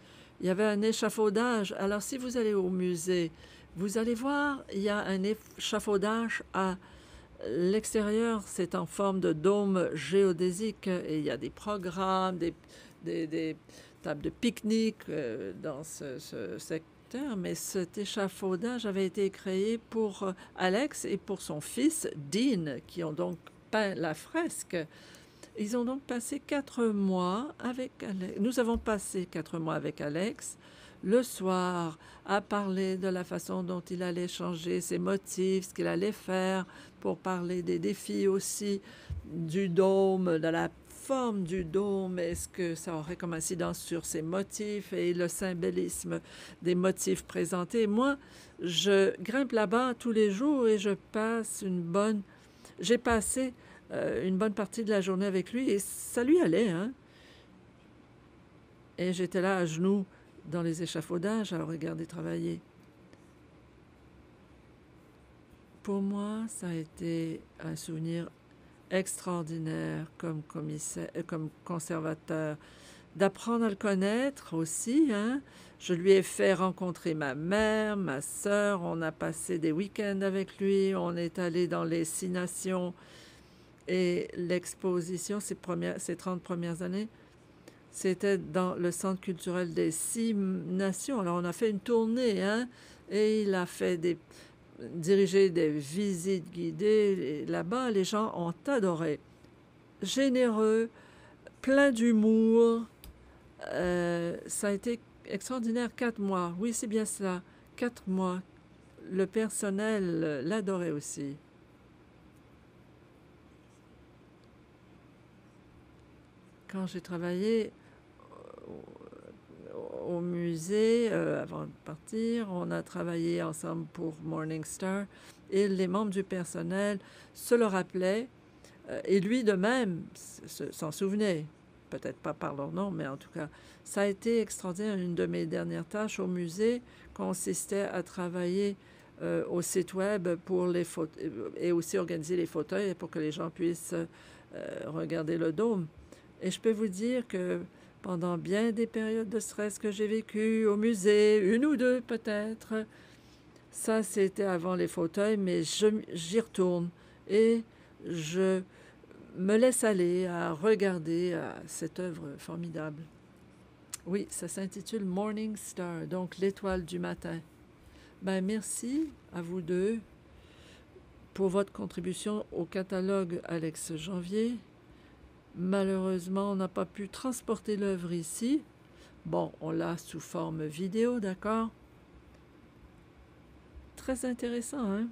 Il y avait un échafaudage. Alors, si vous allez au musée, vous allez voir, il y a un échafaudage à l'extérieur. C'est en forme de dôme géodésique et il y a des programmes, des tables de pique-nique dans ce secteur. Mais cet échafaudage avait été créé pour Alex et pour son fils, Dean, qui ont donc peint la fresque. Ils ont donc passé 4 mois avec Alex. Nous avons passé 4 mois avec Alex, le soir, à parler de la façon dont il allait changer ses motifs, ce qu'il allait faire, pour parler des défis aussi du dôme, de la forme du dôme, est-ce que ça aurait comme incidence sur ses motifs et le symbolisme des motifs présentés. Moi, je grimpe là-bas tous les jours et je passe j'ai passé une bonne partie de la journée avec lui et ça lui allait, hein? Et j'étais là à genoux dans les échafaudages à le regarder travailler. Pour moi, ça a été un souvenir extraordinaire comme conservateur, d'apprendre à le connaître aussi, hein? Je lui ai fait rencontrer ma mère, ma sœur, on a passé des week-ends avec lui, on est allé dans les 6 nations et l'exposition, ces 30 premières années, c'était dans le centre culturel des 6 nations. Alors, on a fait une tournée, hein, et il a fait diriger des visites guidées. Là-bas, les gens ont adoré. Généreux, plein d'humour. Ça a été extraordinaire, 4 mois. Oui, c'est bien cela, 4 mois. Le personnel l'adorait aussi. Quand j'ai travaillé au musée, avant de partir, on a travaillé ensemble pour Morning Star et les membres du personnel se le rappelaient et lui de même s'en souvenait. Peut-être pas par leur nom, mais en tout cas, ça a été extraordinaire. Une de mes dernières tâches au musée consistait à travailler au site web pour et aussi organiser les fauteuils pour que les gens puissent regarder le dôme. Et je peux vous dire que pendant bien des périodes de stress que j'ai vécues au musée, 1 ou 2 peut-être, ça c'était avant les fauteuils, mais j'y retourne et je me laisse aller à regarder cette œuvre formidable. Oui, ça s'intitule Morning Star, donc l'étoile du matin. Ben, merci à vous deux pour votre contribution au catalogue Alex Janvier. Malheureusement, on n'a pas pu transporter l'œuvre ici. Bon, on l'a sous forme vidéo, d'accord? Très intéressant, hein?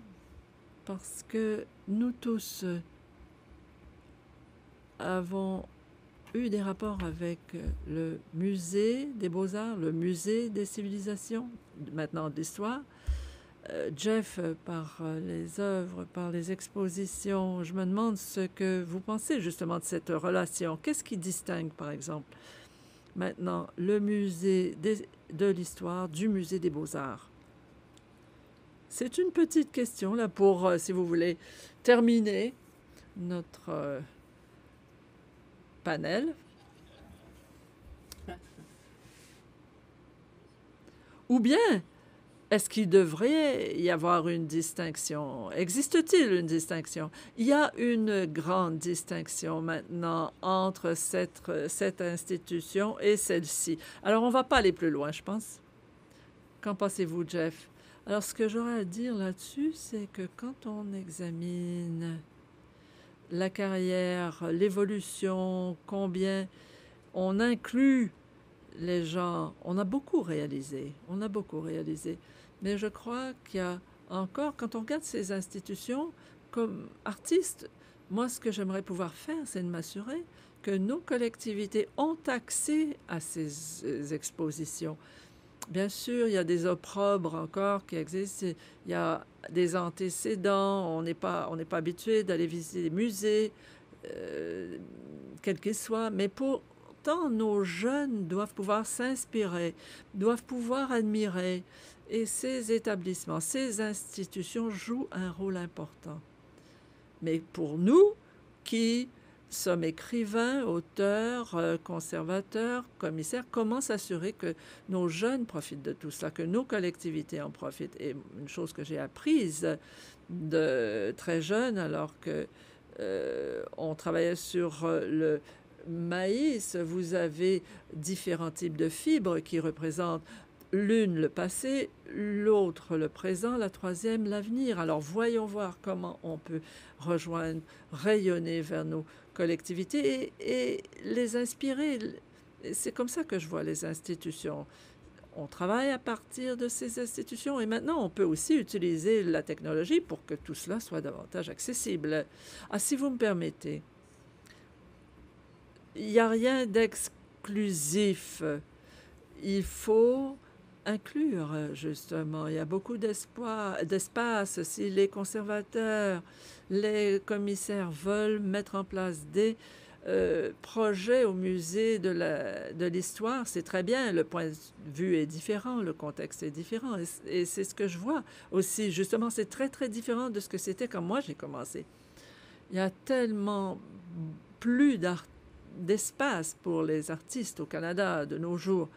Parce que nous tous avons eu des rapports avec le musée des beaux-arts, le musée des civilisations, maintenant de l'histoire. Jeff, par les œuvres, par les expositions, je me demande ce que vous pensez justement de cette relation. Qu'est-ce qui distingue, par exemple, maintenant, le musée de l'histoire du musée des beaux-arts? C'est une petite question, là, pour, si vous voulez, terminer notre panel. Ou bien, Est-ce qu'il devrait y avoir une distinction? Existe-t-il une distinction? Il y a une grande distinction maintenant entre cette institution et celle-ci. Alors, on ne va pas aller plus loin, je pense. Qu'en pensez-vous, Jeff? Alors, ce que j'aurais à dire là-dessus, c'est que quand on examine la carrière, l'évolution, combien on inclut les gens, on a beaucoup réalisé. On a beaucoup réalisé. Mais je crois qu'il y a encore, quand on regarde ces institutions, comme artiste, moi, ce que j'aimerais pouvoir faire, c'est de m'assurer que nos collectivités ont accès à ces expositions. Bien sûr, il y a des opprobres encore qui existent. Il y a des antécédents. On n'est pas habitué d'aller visiter des musées, quels qu'ils soient. Mais pourtant, nos jeunes doivent pouvoir s'inspirer, doivent pouvoir admirer. Et ces établissements, ces institutions jouent un rôle important. Mais pour nous, qui sommes écrivains, auteurs, conservateurs, commissaires, comment s'assurer que nos jeunes profitent de tout cela, que nos collectivités en profitent? Et une chose que j'ai apprise de très jeune, alors que on travaillait sur le maïs, vous avez différents types de fibres qui représentent l'une le passé, l'autre le présent, la troisième l'avenir. Alors voyons voir comment on peut rejoindre, rayonner vers nos collectivités et les inspirer. C'est comme ça que je vois les institutions. On travaille à partir de ces institutions et maintenant on peut aussi utiliser la technologie pour que tout cela soit davantage accessible. Ah, si vous me permettez, il n'y a rien d'exclusif. Il faut inclure, justement. Il y a beaucoup d'espace. Si les conservateurs, les commissaires veulent mettre en place des projets au musée de l'histoire, c'est très bien. Le point de vue est différent, le contexte est différent. Et c'est ce que je vois aussi. Justement, c'est très, très différent de ce que c'était quand moi j'ai commencé. Il y a tellement plus d'espace pour les artistes au Canada de nos jours.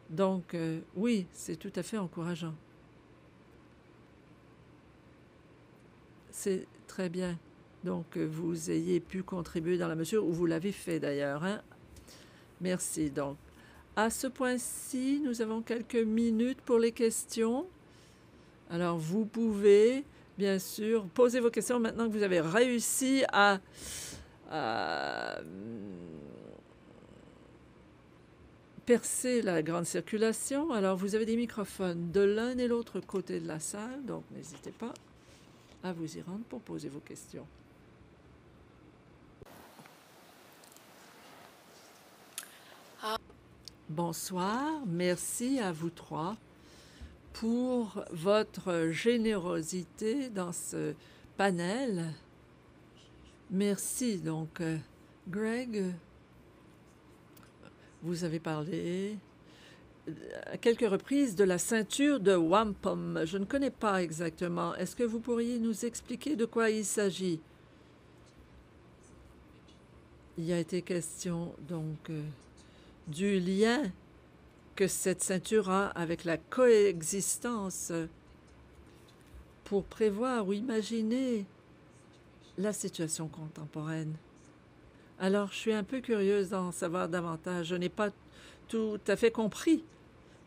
Donc, oui, c'est tout à fait encourageant. C'est très bien. Donc, vous ayez pu contribuer dans la mesure où vous l'avez fait d'ailleurs. Hein? Merci. Donc, à ce point-ci, nous avons quelques minutes pour les questions. Alors, vous pouvez, bien sûr, poser vos questions maintenant que vous avez réussi à percer la grande circulation. Alors, vous avez des microphones de l'un et l'autre côté de la salle, donc n'hésitez pas à vous y rendre pour poser vos questions. Bonsoir, merci à vous trois pour votre générosité dans ce panel. Merci. Donc, Greg, vous avez parlé à quelques reprises de la ceinture de wampum. Je ne connais pas exactement. Est-ce que vous pourriez nous expliquer de quoi il s'agit? Il y a été question donc du lien que cette ceinture a avec la coexistence pour prévoir ou imaginer la situation contemporaine. Alors, je suis un peu curieuse d'en savoir davantage. Je n'ai pas tout à fait compris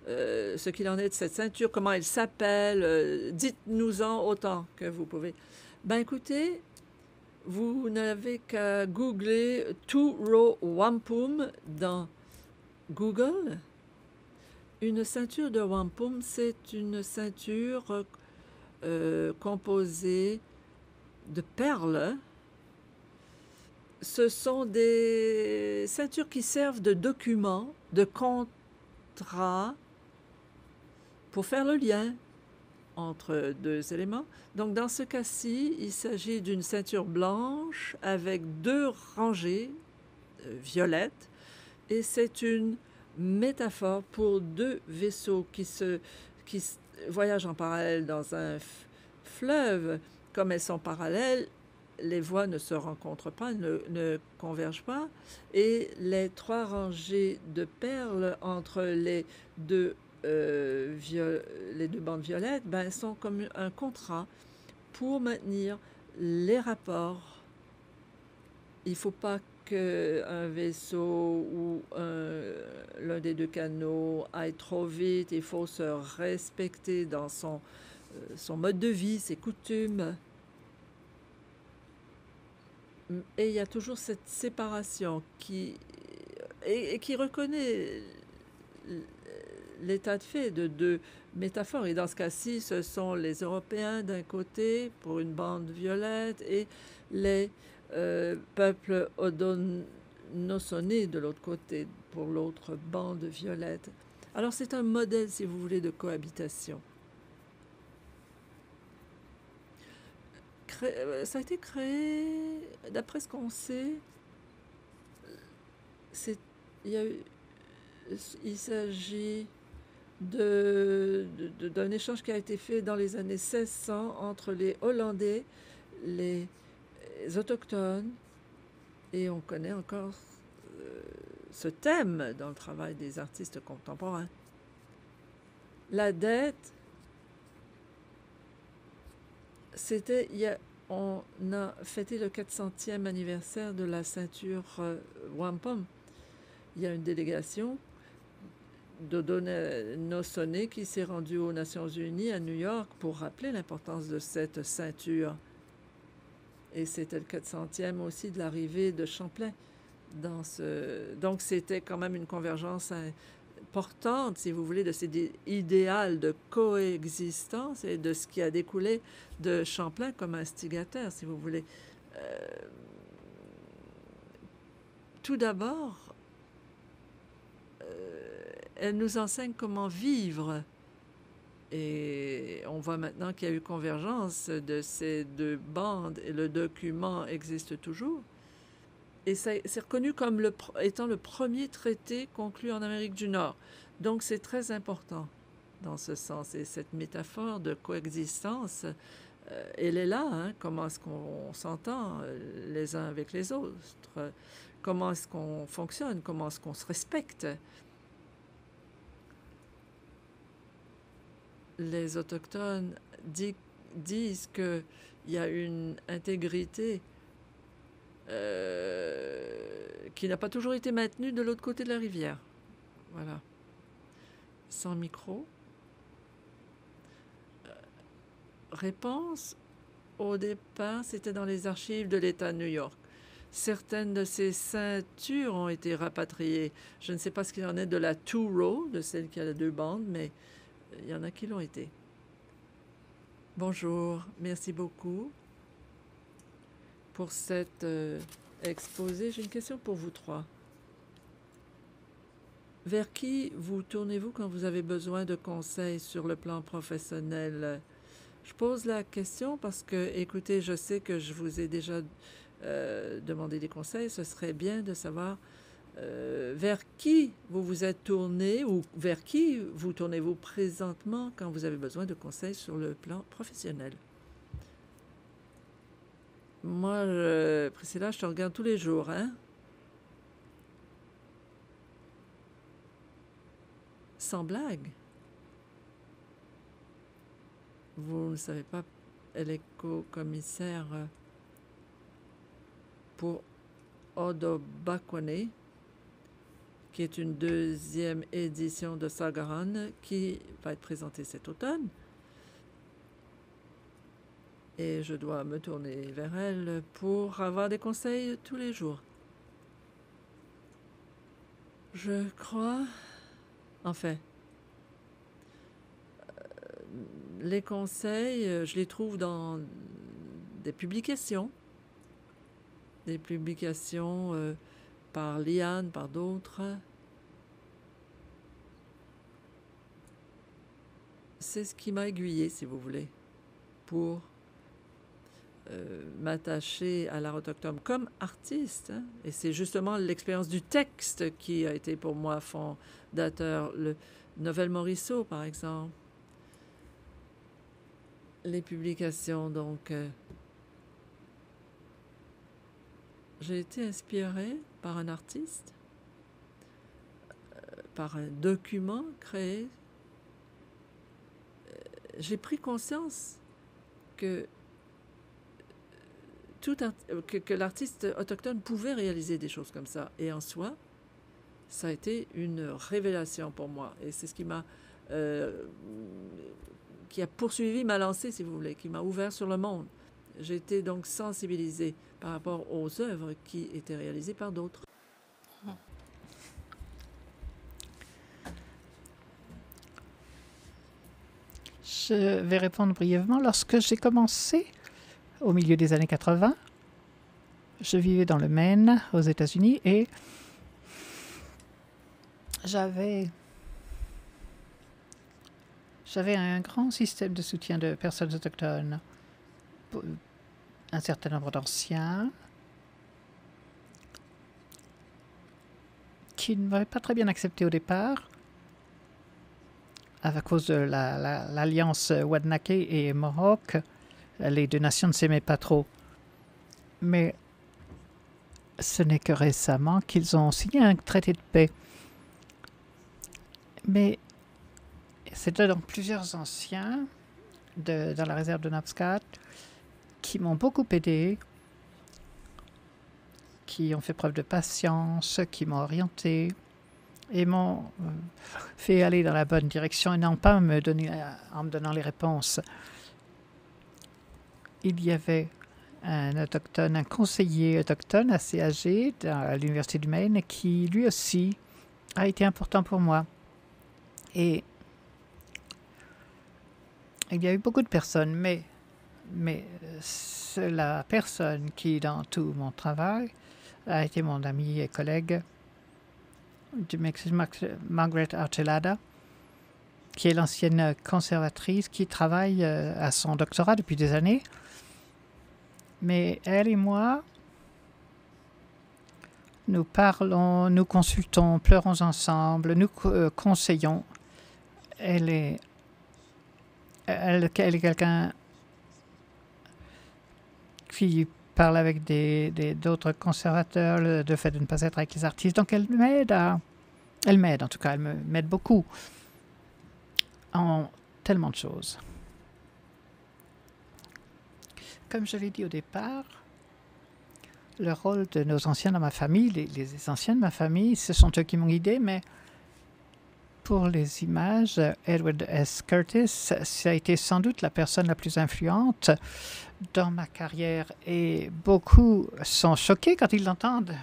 ce qu'il en est de cette ceinture, comment elle s'appelle. Dites-nous-en autant que vous pouvez. Ben écoutez, vous n'avez qu'à googler two-row wampum dans Google. Une ceinture de wampum, c'est une ceinture composée de perles. Ce sont des ceintures qui servent de documents, de contrats, pour faire le lien entre deux éléments. Donc, dans ce cas-ci, il s'agit d'une ceinture blanche avec deux rangées violettes, et c'est une métaphore pour deux vaisseaux qui voyagent en parallèle dans un fleuve. Comme elles sont parallèles, les voies ne se rencontrent pas, ne convergent pas, et les trois rangées de perles entre les deux les deux bandes violettes sont comme un contrat pour maintenir les rapports. Il ne faut pas qu'un vaisseau ou l'un des deux canaux aille trop vite. Il faut se respecter dans son mode de vie, ses coutumes. Et il y a toujours cette séparation qui reconnaît l'état de fait de deux métaphores. Et dans ce cas-ci, ce sont les Européens d'un côté pour une bande violette et les peuples Haudenosaunee de l'autre côté pour l'autre bande violette. Alors c'est un modèle, si vous voulez, de cohabitation. Ça a été créé, d'après ce qu'on sait, il s'agit d'un échange qui a été fait dans les années 1600 entre les Hollandais, les autochtones, et on connaît encore ce thème dans le travail des artistes contemporains. La dette, on a fêté le 400e anniversaire de la ceinture wampum. Il y a une délégation d'Haudenosaunee qui s'est rendue aux Nations Unies à New York pour rappeler l'importance de cette ceinture. Et c'était le 400e aussi de l'arrivée de Champlain. Donc c'était quand même une convergence importante, si vous voulez, de ces idéaux de coexistence et de ce qui a découlé de Champlain comme instigateur, si vous voulez. Tout d'abord, elle nous enseigne comment vivre. Et on voit maintenant qu'il y a eu convergence de ces deux bandes et le document existe toujours. Et c'est reconnu comme étant le premier traité conclu en Amérique du Nord. Donc c'est très important dans ce sens. Et cette métaphore de coexistence, elle est là. Hein? Comment est-ce qu'on s'entend les uns avec les autres? Comment est-ce qu'on fonctionne? Comment est-ce qu'on se respecte? Les Autochtones disent qu'il y a une intégrité qui n'a pas toujours été maintenue de l'autre côté de la rivière. Voilà. Sans micro. Réponse, au départ, c'était dans les archives de l'État de New York. Certaines de ces ceintures ont été rapatriées. Je ne sais pas ce qu'il en est de la two row, de celle qui a les deux bandes, mais il y en a qui l'ont été. Bonjour, merci beaucoup pour cet exposé. J'ai une question pour vous trois. Vers qui vous tournez-vous quand vous avez besoin de conseils sur le plan professionnel? Je pose la question parce que, écoutez, je sais que je vous ai déjà demandé des conseils. Ce serait bien de savoir vers qui vous vous êtes tourné ou vers qui vous tournez-vous présentement quand vous avez besoin de conseils sur le plan professionnel. Moi, Priscilla, je te regarde tous les jours, hein? Sans blague. Vous ne savez pas, elle est co-commissaire pour Haudenosaunee, qui est une deuxième édition de Sagaran qui va être présentée cet automne. Et je dois me tourner vers elle pour avoir des conseils tous les jours. Je crois, enfin, les conseils, je les trouve dans des publications par Liane, par d'autres. C'est ce qui m'a aiguillée, si vous voulez, pour m'attacher à l'art autochtone comme artiste. Hein? Et c'est justement l'expérience du texte qui a été pour moi fondateur. Le Novel Morisseau, par exemple. Les publications, donc. J'ai été inspirée par un artiste, par un document créé j'ai pris conscience que, que l'artiste autochtone pouvait réaliser des choses comme ça. Et en soi, ça a été une révélation pour moi. Et c'est ce qui a poursuivi ma lancée, si vous voulez, qui m'a ouvert sur le monde. J'ai été donc sensibilisée par rapport aux œuvres qui étaient réalisées par d'autres. Je vais répondre brièvement. Lorsque j'ai commencé, au milieu des années 80, je vivais dans le Maine, aux États-Unis, et j'avais un grand système de soutien de personnes autochtones, un certain nombre d'anciens qui ne m'avaient pas très bien accepté au départ, à cause de l'alliance Wabanaki et Mohawk. Les deux nations ne s'aimaient pas trop. Mais ce n'est que récemment qu'ils ont signé un traité de paix. Mais c'était donc plusieurs anciens dans la réserve de Napscat qui m'ont beaucoup aidé, qui ont fait preuve de patience, qui m'ont orienté et m'ont fait aller dans la bonne direction et non pas en me donnant les réponses. Il y avait un conseiller autochtone assez âgé à l'Université du Maine qui, lui aussi, a été important pour moi. Et il y a eu beaucoup de personnes, mais c'est la personne qui, dans tout mon travail, a été mon amie et collègue du Mexique, Margaret Archuleta, qui est l'ancienne conservatrice qui travaille à son doctorat depuis des années. Mais elle et moi, nous parlons, nous consultons, pleurons ensemble, nous conseillons. Elle est quelqu'un qui parle avec d'autres conservateurs, le fait de ne pas être avec les artistes. Donc elle m'aide en tout cas, elle m'aide beaucoup en tellement de choses. Comme je l'ai dit au départ, le rôle de nos anciens dans ma famille, les anciens de ma famille, ce sont eux qui m'ont guidé, mais pour les images, Edward S. Curtis, ça a été sans doute la personne la plus influente dans ma carrière et beaucoup sont choqués quand ils l'entendent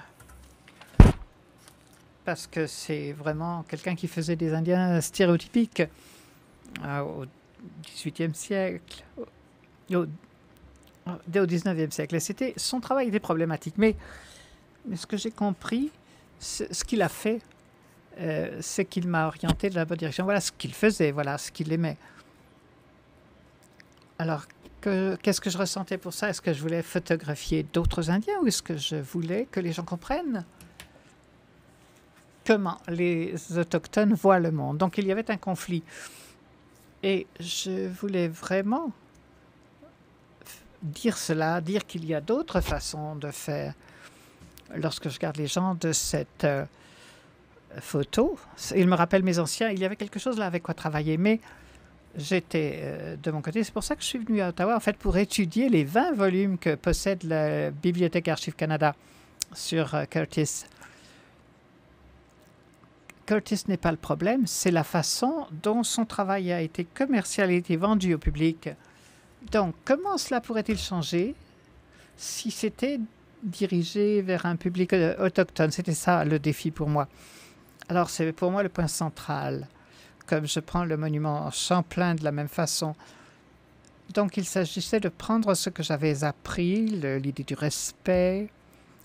parce que c'est vraiment quelqu'un qui faisait des Indiens stéréotypiques au XVIIIe siècle, au XIXe siècle. Son travail était problématique, mais ce que j'ai compris, ce qu'il a fait, c'est qu'il m'a orienté de la bonne direction. Voilà ce qu'il faisait, voilà ce qu'il aimait. Alors, qu'est-ce que je ressentais pour ça? Est-ce que je voulais photographier d'autres Indiens ou est-ce que je voulais que les gens comprennent comment les Autochtones voient le monde? Donc, il y avait un conflit. Et je voulais vraiment dire cela, dire qu'il y a d'autres façons de faire. Lorsque je regarde les gens de cette photo, il me rappelle mes anciens, il y avait quelque chose là avec quoi travailler, mais j'étais de mon côté. C'est pour ça que je suis venu à Ottawa, en fait, pour étudier les 20 volumes que possède la Bibliothèque Archives Canada sur Curtis. Curtis n'est pas le problème, c'est la façon dont son travail a été commercialisé et vendu au public. Donc, comment cela pourrait-il changer si c'était dirigé vers un public autochtone? C'était ça le défi pour moi. Alors, c'est pour moi le point central. Comme je prends le monument Champlain de la même façon. Donc, il s'agissait de prendre ce que j'avais appris, l'idée du respect,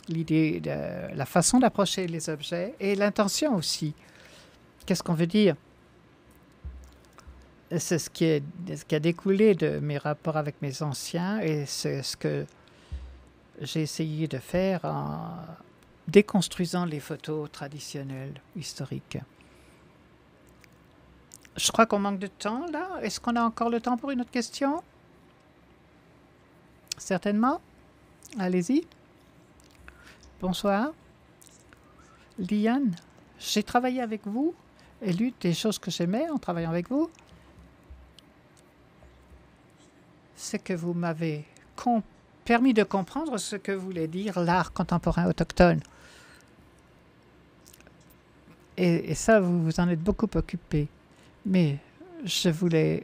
l'idée de la façon d'approcher les objets et l'intention aussi. Qu'est-ce qu'on veut dire? C'est ce qui a découlé de mes rapports avec mes anciens et c'est ce que j'ai essayé de faire en déconstruisant les photos traditionnelles, historiques. Je crois qu'on manque de temps, là. Est-ce qu'on a encore le temps pour une autre question? Certainement. Allez-y. Bonsoir. Liane, j'ai travaillé avec vous et l'une des choses que j'aimais en travaillant avec vous, c'est que vous m'avez permis de comprendre ce que voulait dire l'art contemporain autochtone. Et ça, vous vous en êtes beaucoup occupé. Mais je voulais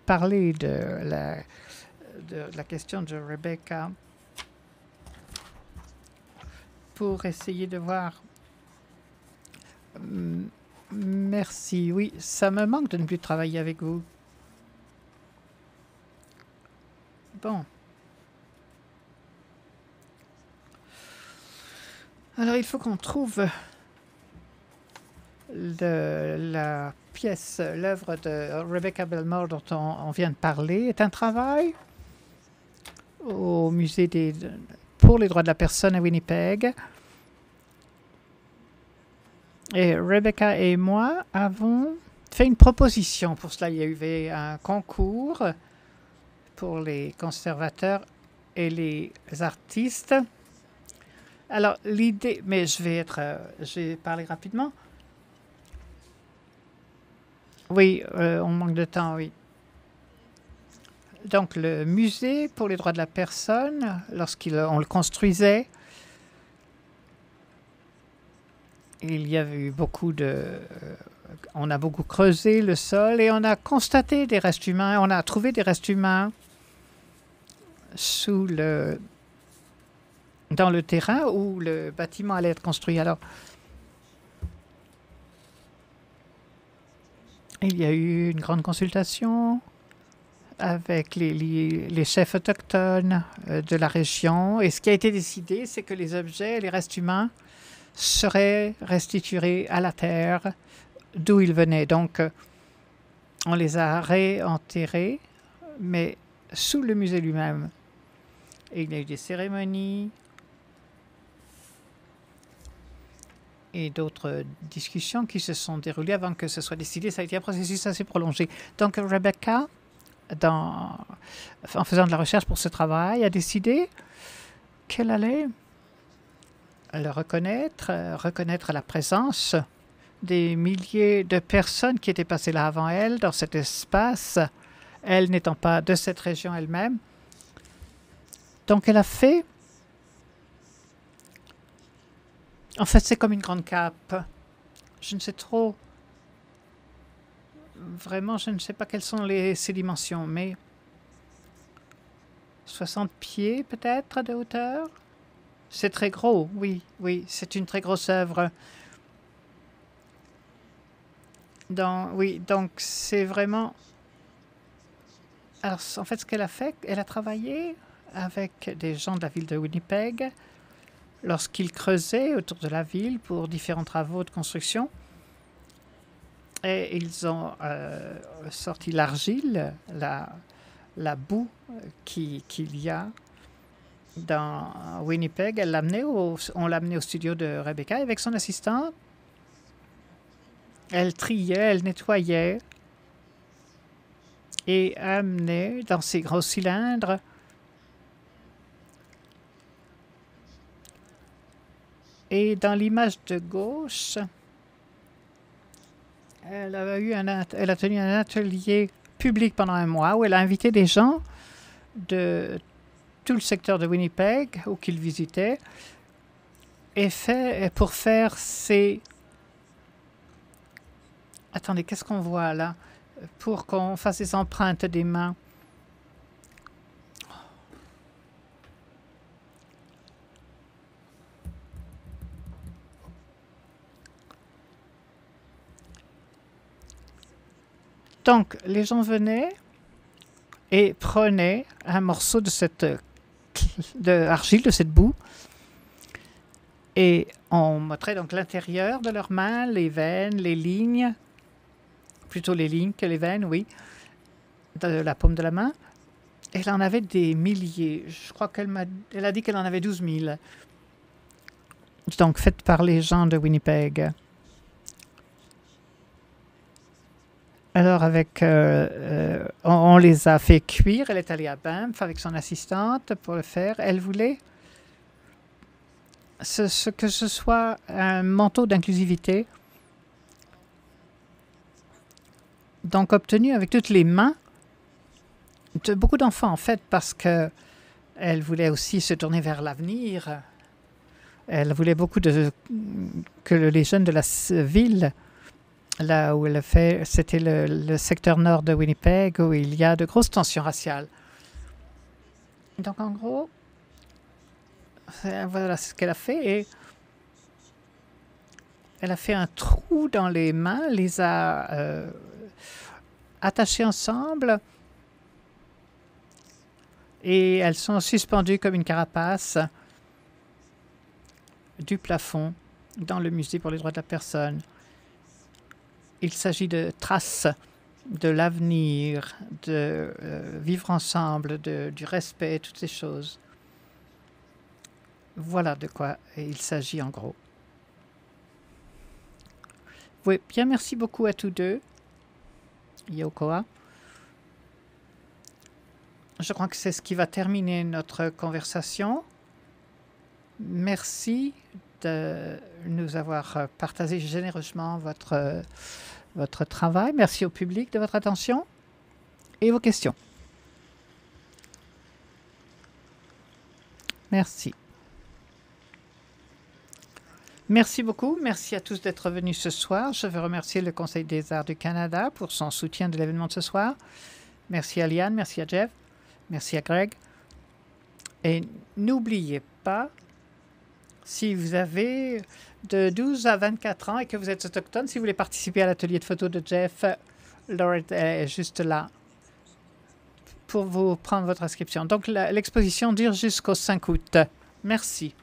parler de la question de Rebecca pour essayer de voir. Merci. Oui, ça me manque de ne plus travailler avec vous. Bon. Alors, il faut qu'on trouve la pièce, l'œuvre de Rebecca Belmore dont on vient de parler, est un travail au musée pour les droits de la personne à Winnipeg. Et Rebecca et moi avons fait une proposition pour cela. Il y a eu un concours pour les conservateurs et les artistes. Alors, l'idée, mais je vais parler rapidement. Oui, on manque de temps, oui. Donc, le musée pour les droits de la personne, lorsqu'on le construisait, il y avait eu on a beaucoup creusé le sol et on a constaté des restes humains. On a trouvé des restes humains dans le terrain où le bâtiment allait être construit. Alors, il y a eu une grande consultation avec les chefs autochtones de la région. Et ce qui a été décidé, c'est que les objets, les restes humains, seraient restitués à la terre d'où ils venaient. Donc, on les a réenterrés, mais sous le musée lui-même. Et il y a eu des cérémonies et d'autres discussions qui se sont déroulées avant que ce soit décidé. Ça a été un processus assez prolongé. Donc, Rebecca, en faisant de la recherche pour ce travail, a décidé qu'elle allait reconnaître la présence des milliers de personnes qui étaient passées là avant elle, dans cet espace, elle n'étant pas de cette région elle-même. Donc, elle a fait... En fait, c'est comme une grande cape. Je ne sais trop... Vraiment, je ne sais pas quelles sont ses dimensions, mais 60 pieds peut-être de hauteur. C'est très gros, oui, c'est une très grosse œuvre. Donc c'est vraiment... Alors, en fait, ce qu'elle a fait, elle a travaillé avec des gens de la ville de Winnipeg lorsqu'ils creusaient autour de la ville pour différents travaux de construction. Et ils ont sorti l'argile, la boue qu'il y a dans Winnipeg. On l'a amené au studio de Rebecca avec son assistant. Elle triait, elle nettoyait et amenait dans ces gros cylindres et dans l'image de gauche, elle a tenu un atelier public pendant un mois où elle a invité des gens de tout le secteur de Winnipeg où qu'ils visitaient et pour faire ces... Attendez, qu'est-ce qu'on voit là? Pour qu'on fasse des empreintes des mains. Donc, les gens venaient et prenaient un morceau de argile, de cette boue, et on montrait donc l'intérieur de leurs mains, les veines, les lignes, plutôt les lignes que les veines, oui, de la paume de la main. Elle en avait des milliers. Je crois elle a dit qu'elle en avait 12 000. Donc, faites par les gens de Winnipeg. Alors, on les a fait cuire. Elle est allée à Banff avec son assistante pour le faire. Elle voulait que ce soit un manteau d'inclusivité. Donc, obtenu avec toutes les mains de beaucoup d'enfants, en fait, parce qu'elle voulait aussi se tourner vers l'avenir. Elle voulait beaucoup que les jeunes de la ville, là où elle fait, c'était le secteur nord de Winnipeg, où il y a de grosses tensions raciales. Donc, en gros, voilà ce qu'elle a fait. Et elle a fait un trou dans les mains, les a attachés ensemble et elles sont suspendues comme une carapace du plafond dans le musée pour les droits de la personne. Il s'agit de traces de l'avenir, de vivre ensemble, du respect, toutes ces choses. Voilà de quoi il s'agit en gros. Oui, bien, merci beaucoup à tous deux. Yokoa. Je crois que c'est ce qui va terminer notre conversation. Merci de nous avoir partagé généreusement votre travail. Merci au public de votre attention et vos questions. Merci. Merci beaucoup. Merci à tous d'être venus ce soir. Je veux remercier le Conseil des arts du Canada pour son soutien de l'événement de ce soir. Merci à Liane, merci à Jeff, merci à Greg. Et n'oubliez pas, si vous avez de 12 à 24 ans et que vous êtes autochtone, si vous voulez participer à l'atelier de photo de Jeff, Laurette est juste là pour vous prendre votre inscription. Donc l'exposition dure jusqu'au 5 août. Merci.